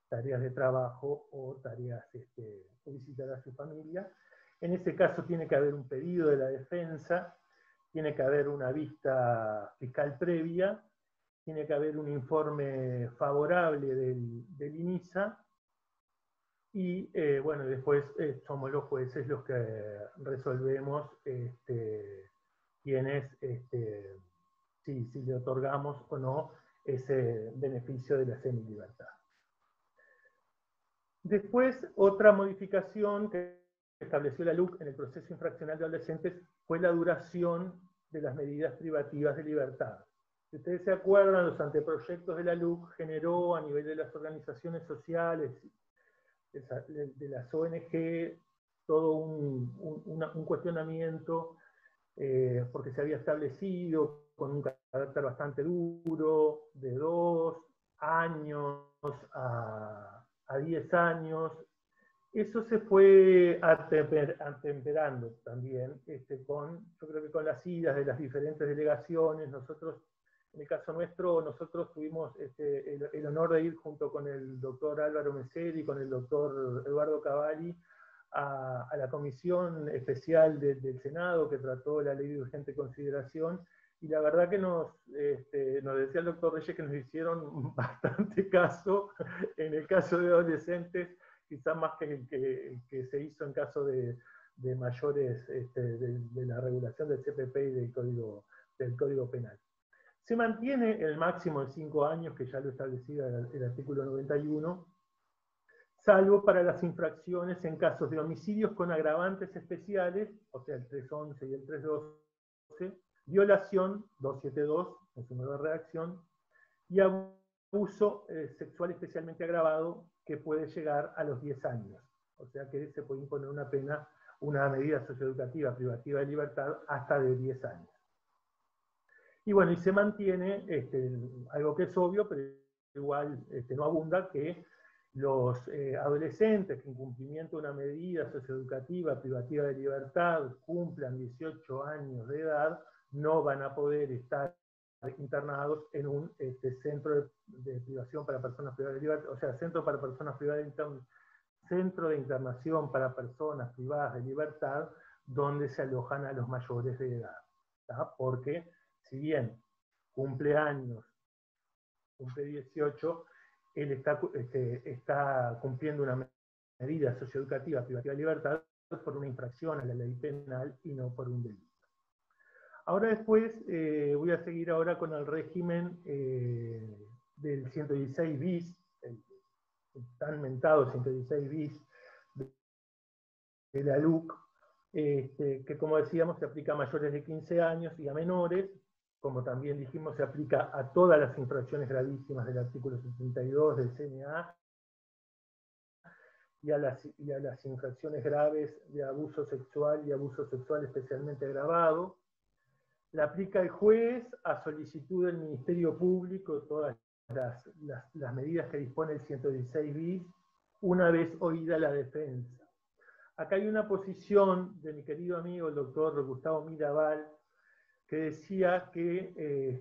tareas de trabajo o tareas o visitar a su familia. En ese caso tiene que haber un pedido de la defensa, tiene que haber una vista fiscal previa, tiene que haber un informe favorable del INISA, y bueno, después somos los jueces los que resolvemos quiénes, si le otorgamos o no ese beneficio de la semilibertad. Después, otra modificación que estableció la LUC en el proceso infraccional de adolescentes fue la duración de las medidas privativas de libertad. Si ustedes se acuerdan, los anteproyectos de la LUC generó a nivel de las organizaciones sociales de las ONG, todo un cuestionamiento, porque se había establecido con un carácter bastante duro, de 2 años a 10 años. Eso se fue atemperando también, yo creo que con las idas de las diferentes delegaciones. Nosotros, en el caso nuestro, nosotros tuvimos el honor de ir junto con el doctor Álvaro Meseri y con el doctor Eduardo Cavalli a la comisión especial del Senado que trató la ley de urgente consideración, y la verdad que nos decía el doctor Reyes que nos hicieron bastante caso en el caso de adolescentes, quizás más que el que se hizo en caso de mayores, de la regulación del CPP y del Código Penal. Se mantiene el máximo de 5 años, que ya lo establecía el artículo 91, salvo para las infracciones en casos de homicidios con agravantes especiales, o sea, el 311 y el 312, violación, 272, en su nueva redacción, y abuso sexual especialmente agravado, que puede llegar a los 10 años. O sea que se puede imponer una pena, una medida socioeducativa privativa de libertad hasta de 10 años. Y bueno, y se mantiene algo que es obvio, pero igual no abunda, que los adolescentes que en cumplimiento de una medida socioeducativa privativa de libertad cumplan 18 años de edad, no van a poder estar internados en un centro de privación para personas privadas de libertad, o sea, centro para personas privadas de centro de internación para personas privadas de libertad, donde se alojan a los mayores de edad, ¿tá? Porque si bien cumple años, cumple 18, él está cumpliendo una medida socioeducativa privativa de libertad por una infracción a la ley penal y no por un delito. Ahora después voy a seguir ahora con el régimen del 116 bis, el tan mentado 116 bis de la LUC, que como decíamos se aplica a mayores de 15 años y a menores, como también dijimos se aplica a todas las infracciones gravísimas del artículo 72 del CNA, y a las infracciones graves de abuso sexual y abuso sexual especialmente agravado. La aplica el juez a solicitud del Ministerio Público, todas las medidas que dispone el 116 bis, una vez oída la defensa. Acá hay una posición de mi querido amigo el doctor Gustavo Mirabal, que decía que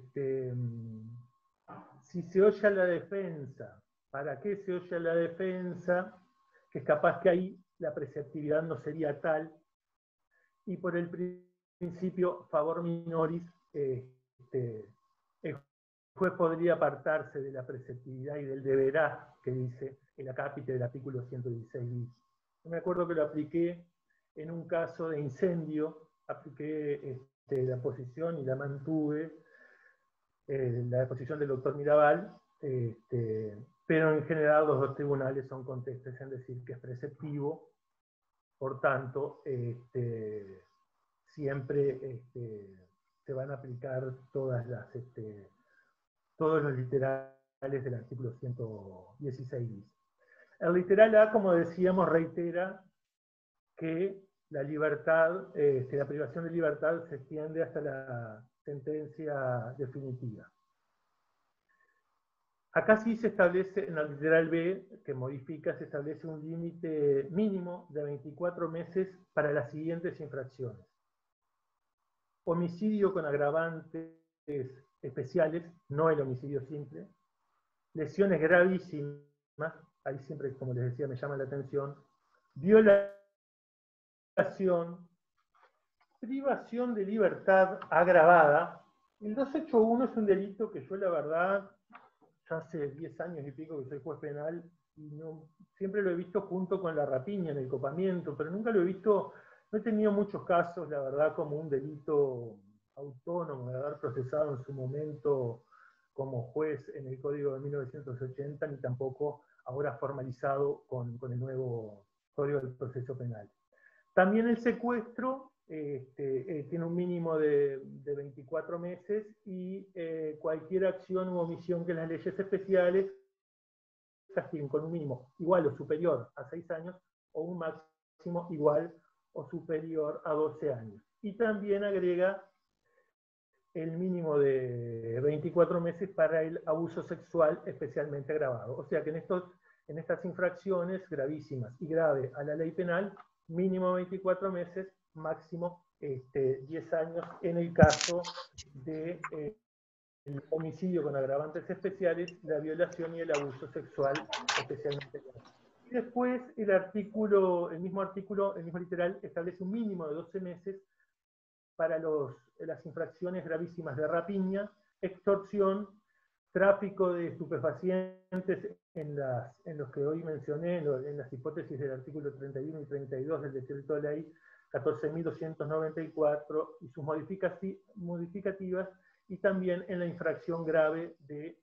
si se oye a la defensa, ¿para qué se oye a la defensa? Que es capaz que ahí la preceptividad no sería tal, y por el principio favor minoris, el juez podría apartarse de la preceptividad y del deberá que dice el acápite del artículo 116 bis. Yo me acuerdo que lo apliqué en un caso de incendio, apliqué la posición y la mantuve, la posición del doctor Mirabal, pero en general los dos tribunales son contestes en decir que es preceptivo, por tanto, siempre se van a aplicar todos los literales del artículo 116 bis. El literal A, como decíamos, reitera que la libertad, la privación de libertad se extiende hasta la sentencia definitiva. Acá sí se establece, en el literal B, que modifica, se establece un límite mínimo de 24 meses para las siguientes infracciones: homicidio con agravantes especiales, no el homicidio simple; lesiones gravísimas, ahí siempre, como les decía, me llama la atención; violación; privación de libertad agravada. El 281 es un delito que yo, la verdad, ya hace 10 años y pico que soy juez penal, y siempre lo he visto junto con la rapiña en el copamiento, pero nunca lo he visto, no he tenido muchos casos, la verdad, como un delito autónomo de haber procesado en su momento como juez en el Código de 1980, ni tampoco ahora formalizado con el nuevo Código del Proceso Penal. También el secuestro tiene un mínimo de 24 meses, y cualquier acción u omisión que las leyes especiales castiguen con un mínimo igual o superior a 6 años o un máximo igual o superior a 12 años. Y también agrega el mínimo de 24 meses para el abuso sexual especialmente agravado. O sea que en estas infracciones gravísimas y grave a la ley penal, mínimo 24 meses, máximo 10 años en el caso de el homicidio con agravantes especiales, la violación y el abuso sexual especialmente grave. Y después el mismo literal, establece un mínimo de 12 meses para las infracciones gravísimas de rapiña, extorsión, tráfico de estupefacientes en los que hoy mencioné, en las hipótesis del artículo 31 y 32 del decreto de ley 14.294 y sus modificativas, y también en la infracción grave de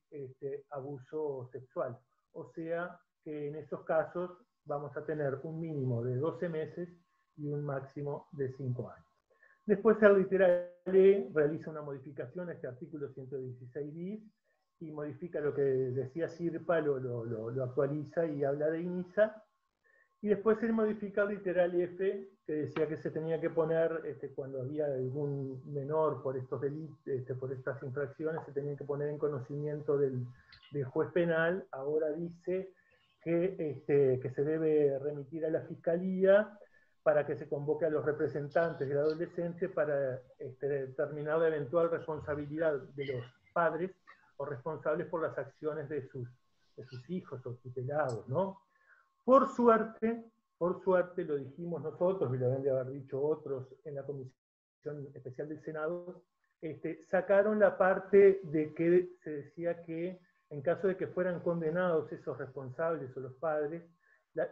abuso sexual. O sea que en esos casos vamos a tener un mínimo de 12 meses y un máximo de 5 años. Después el literal E realiza una modificación a este artículo 116 bis y modifica lo que decía Sirpa, lo actualiza y habla de INISA. Y después él modifica el literal F, que decía que se tenía que poner, cuando había algún menor por estos delitos, por estas infracciones, se tenía que poner en conocimiento del juez penal. Ahora dice que se debe remitir a la Fiscalía para que se convoque a los representantes del adolescente para determinar la eventual responsabilidad de los padres o responsables por las acciones de sus hijos o tutelados, ¿no? Por suerte, lo dijimos nosotros, y lo deben de haber dicho otros en la Comisión Especial del Senado, sacaron la parte de que se decía que en caso de que fueran condenados esos responsables o los padres,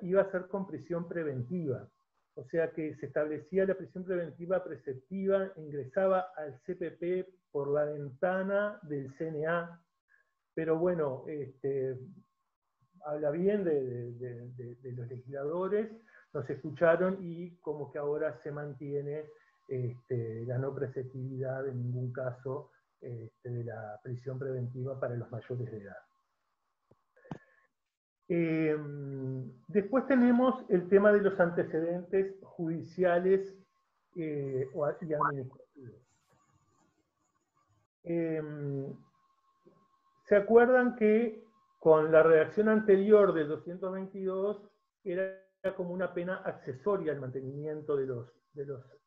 iba a ser con prisión preventiva. O sea que se establecía la prisión preventiva preceptiva, ingresaba al CPP por la ventana del CNA, pero bueno, habla bien de los legisladores, nos escucharon y como que ahora se mantiene la no preceptividad en ningún caso de la prisión preventiva para los mayores de edad. Después tenemos el tema de los antecedentes judiciales y administrativos. ¿Se acuerdan que con la redacción anterior del 222 era como una pena accesoria al mantenimiento de los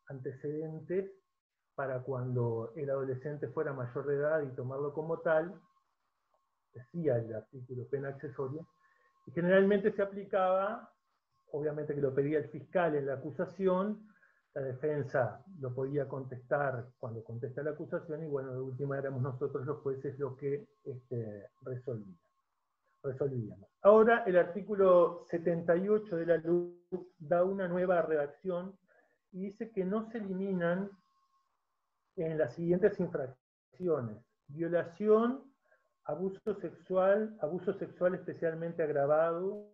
antecedentes para cuando el adolescente fuera mayor de edad y tomarlo como tal? Decía el artículo pena accesoria, y generalmente se aplicaba, obviamente que lo pedía el fiscal en la acusación, la defensa lo podía contestar cuando contesta la acusación, y bueno, de última éramos nosotros los jueces los que resolvíamos. Ahora el artículo 78 de la LUC da una nueva redacción y dice que no se eliminan en las siguientes infracciones: violación, abuso sexual especialmente agravado,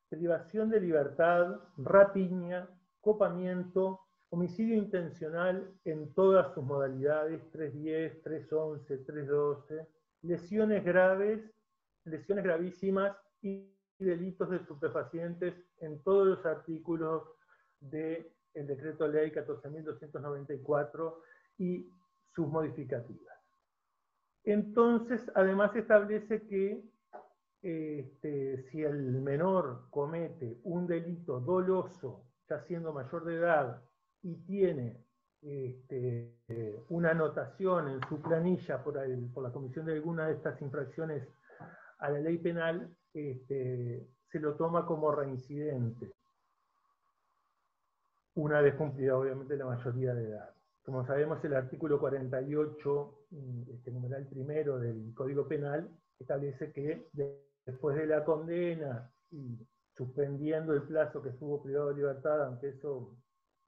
privación de libertad, rapiña, copamiento, homicidio intencional en todas sus modalidades, 310, 311, 312, lesiones gravísimas y delitos de estupefacientes en todos los artículos del decreto ley 14.294 y sus modificativas. Entonces, además establece que si el menor comete un delito doloso, ya siendo mayor de edad, y tiene una anotación en su planilla por la comisión de alguna de estas infracciones a la ley penal, se lo toma como reincidente, una vez cumplida obviamente la mayoría de edad. Como sabemos, el artículo 48, numeral primero del Código Penal, establece que después de la condena y suspendiendo el plazo que estuvo privado de libertad, aunque eso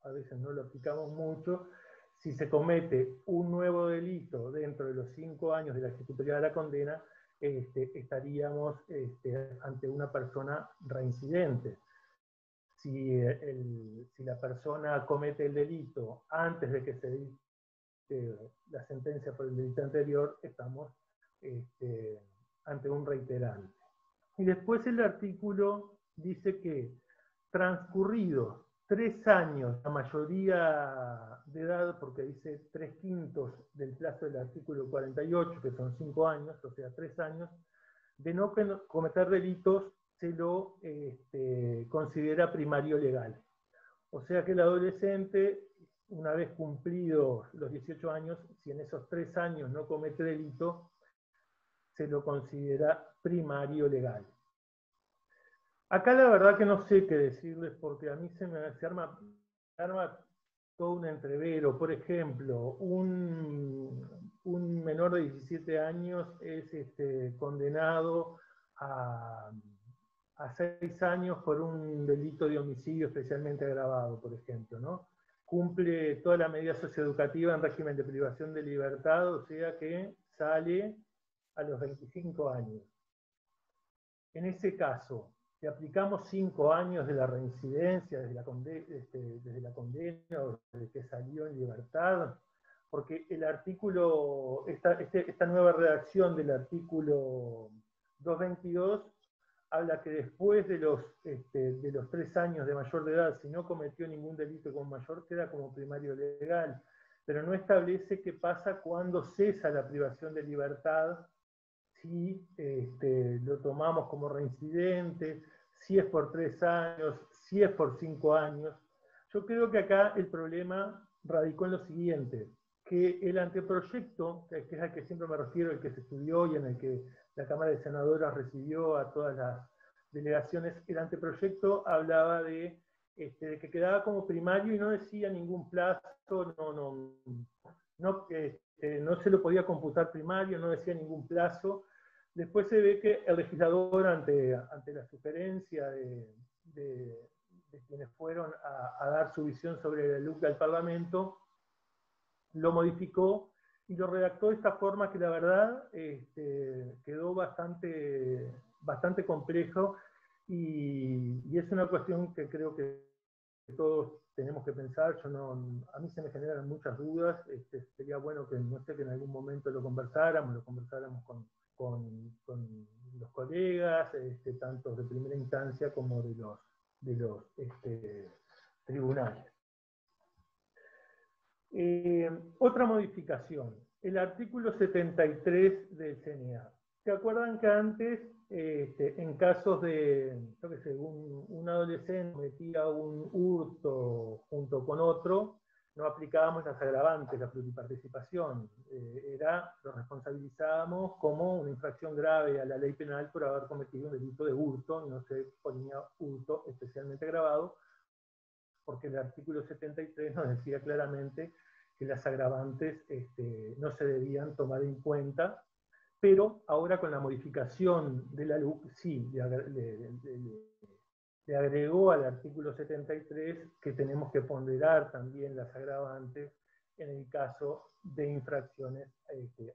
a veces no lo aplicamos mucho, si se comete un nuevo delito dentro de los 5 años de la ejecutoria de la condena, estaríamos ante una persona reincidente. Si la persona comete el delito antes de que se dicte la sentencia por el delito anterior, estamos ante un reiterante. Y después el artículo dice que transcurridos 3 años, la mayoría de edad, porque dice 3/5 del plazo del artículo 48, que son 5 años, o sea, 3 años, de no cometer delitos, se lo considera primario legal. O sea que el adolescente, una vez cumplidos los 18 años, si en esos 3 años no comete delito, se lo considera primario legal. Acá la verdad que no sé qué decirles, porque a mí se arma todo un entrevero. Por ejemplo, un menor de 17 años es condenado a 6 años por un delito de homicidio especialmente agravado, por ejemplo, ¿no? Cumple toda la medida socioeducativa en régimen de privación de libertad, o sea que sale a los 25 años. En ese caso, si aplicamos 5 años de la reincidencia, desde la condena o desde que salió en libertad, porque el artículo, esta nueva redacción del artículo 222 habla que después de los 3 años de mayor de edad, si no cometió ningún delito como mayor, queda como primario legal, pero no establece qué pasa cuando cesa la privación de libertad, si lo tomamos como reincidente, si es por 3 años, si es por 5 años. Yo creo que acá el problema radicó en lo siguiente, que el anteproyecto, que es al que siempre me refiero, el que se estudió y en el que la Cámara de Senadoras recibió a todas las delegaciones, el anteproyecto hablaba de que quedaba como primario y no decía ningún plazo, no se lo podía computar primario, no decía ningún plazo. Después se ve que el legislador, ante la sugerencia de quienes fueron a dar su visión sobre la LUC al Parlamento, lo modificó y lo redactó de esta forma que la verdad quedó bastante complejo y es una cuestión que creo que todos tenemos que pensar. A mí se me generan muchas dudas. Sería bueno que, no sé, que en algún momento lo conversáramos con los colegas, tanto de primera instancia como de los tribunales. Otra modificación, el artículo 73 del CNA. ¿Se acuerdan que antes, en casos de, yo qué sé, un adolescente cometía un hurto junto con otro, no aplicábamos las agravantes, la pluriparticipación? Lo responsabilizábamos como una infracción grave a la ley penal por haber cometido un delito de hurto, y no se ponía hurto especialmente agravado, porque el artículo 73 nos decía claramente que las agravantes no se debían tomar en cuenta, pero ahora con la modificación de la LUC, sí, le agregó al artículo 73 que tenemos que ponderar también las agravantes en el caso de infracciones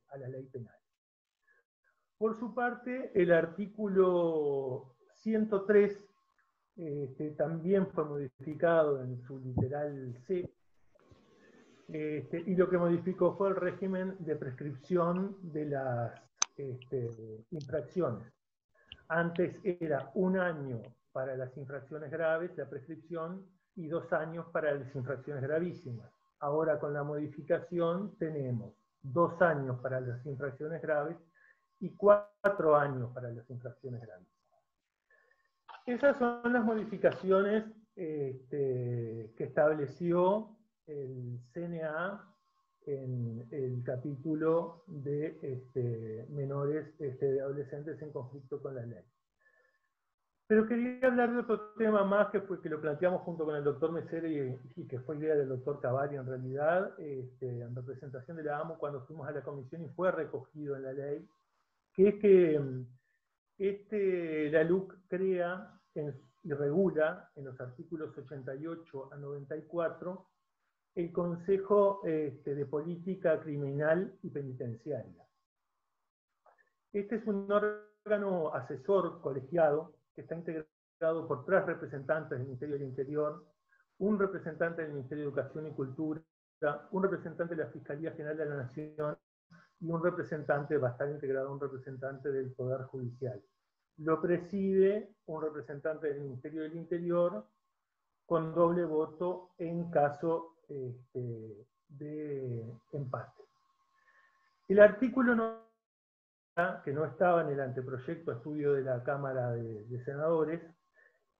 a la ley penal. Por su parte, el artículo 103 también fue modificado en su literal C, y lo que modificó fue el régimen de prescripción de las infracciones. Antes era 1 año para las infracciones graves, la prescripción, y 2 años para las infracciones gravísimas. Ahora con la modificación tenemos 2 años para las infracciones graves y 4 años para las infracciones gravísimas. Esas son las modificaciones que estableció el CNA en el capítulo de menores, de adolescentes en conflicto con la ley. Pero quería hablar de otro tema más que lo planteamos junto con el doctor Mesere y que fue idea del doctor Cavalli en realidad, en representación de la AMU cuando fuimos a la comisión y fue recogido en la ley, que es que la LUC crea y regula en los artículos 88 a 94 el Consejo de Política Criminal y Penitenciaria. Este es un órgano asesor colegiado que está integrado por 3 representantes del Ministerio del Interior, un representante del Ministerio de Educación y Cultura, un representante de la Fiscalía General de la Nación y un representante, va a estar integrado un representante del Poder Judicial. lo preside un representante del Ministerio del Interior con doble voto en caso de empate. El artículo 90, que no estaba en el anteproyecto a estudio de la Cámara de Senadores,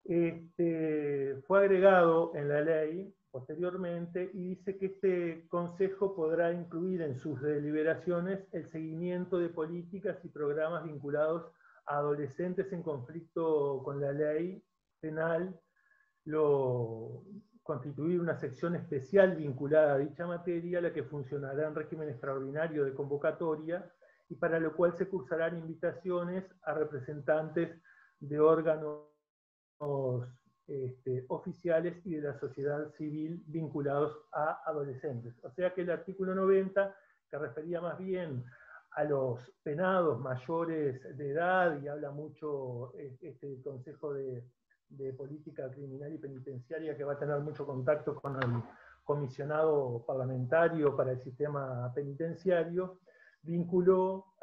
fue agregado en la ley posteriormente y dice que este Consejo podrá incluir en sus deliberaciones el seguimiento de políticas y programas vinculados a adolescentes en conflicto con la ley penal, constituir una sección especial vinculada a dicha materia, la que funcionará en régimen extraordinario de convocatoria, y para lo cual se cursarán invitaciones a representantes de órganos oficiales y de la sociedad civil vinculados a adolescentes. O sea que el artículo 90, que refería más bien a los penados mayores de edad, y habla mucho este Consejo de Política Criminal y Penitenciaria, que va a tener mucho contacto con el comisionado parlamentario para el sistema penitenciario, vinculó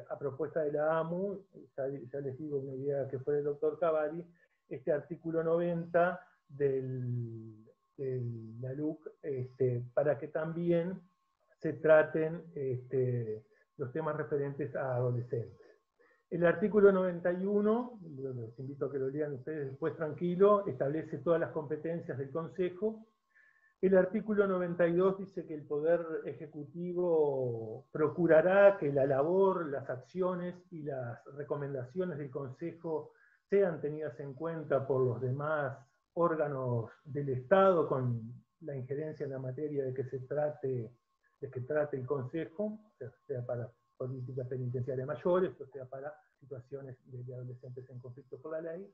a propuesta de la AMU, ya les digo una idea que fue del doctor Cavalli, este artículo 90 de la LUC, para que también se traten los temas referentes a adolescentes. El artículo 91, los invito a que lo lean ustedes después tranquilo, establece todas las competencias del Consejo. El artículo 92 dice que el Poder Ejecutivo procurará que la labor, las acciones y las recomendaciones del Consejo sean tenidas en cuenta por los demás órganos del Estado con la injerencia en la materia de que trate el Consejo, sea para políticas penitenciarias mayores, o sea para situaciones de adolescentes en conflicto por la ley.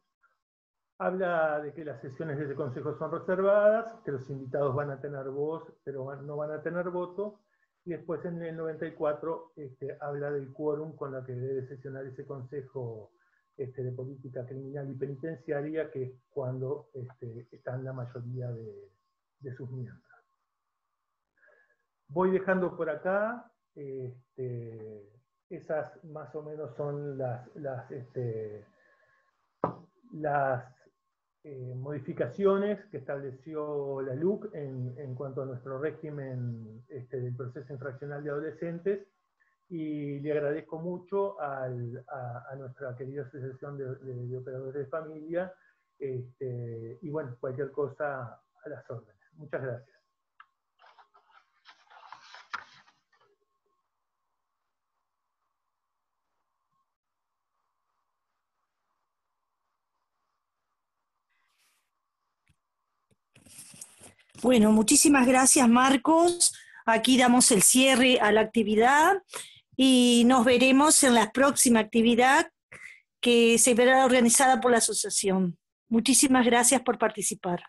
Habla de que las sesiones de ese Consejo son reservadas, que los invitados van a tener voz, pero no van a tener voto, y después en el 94 habla del quórum con la que debe sesionar ese Consejo de Política Criminal y Penitenciaria, que es cuando están la mayoría de sus miembros. Voy dejando por acá, esas más o menos son las modificaciones que estableció la LUC en cuanto a nuestro régimen del proceso infraccional de adolescentes, y le agradezco mucho a nuestra querida Asociación de Operadores de Familia, y bueno, cualquier cosa a las órdenes. Muchas gracias. Bueno, muchísimas gracias, Marcos. Aquí damos el cierre a la actividad y nos veremos en la próxima actividad que se verá organizada por la asociación. Muchísimas gracias por participar.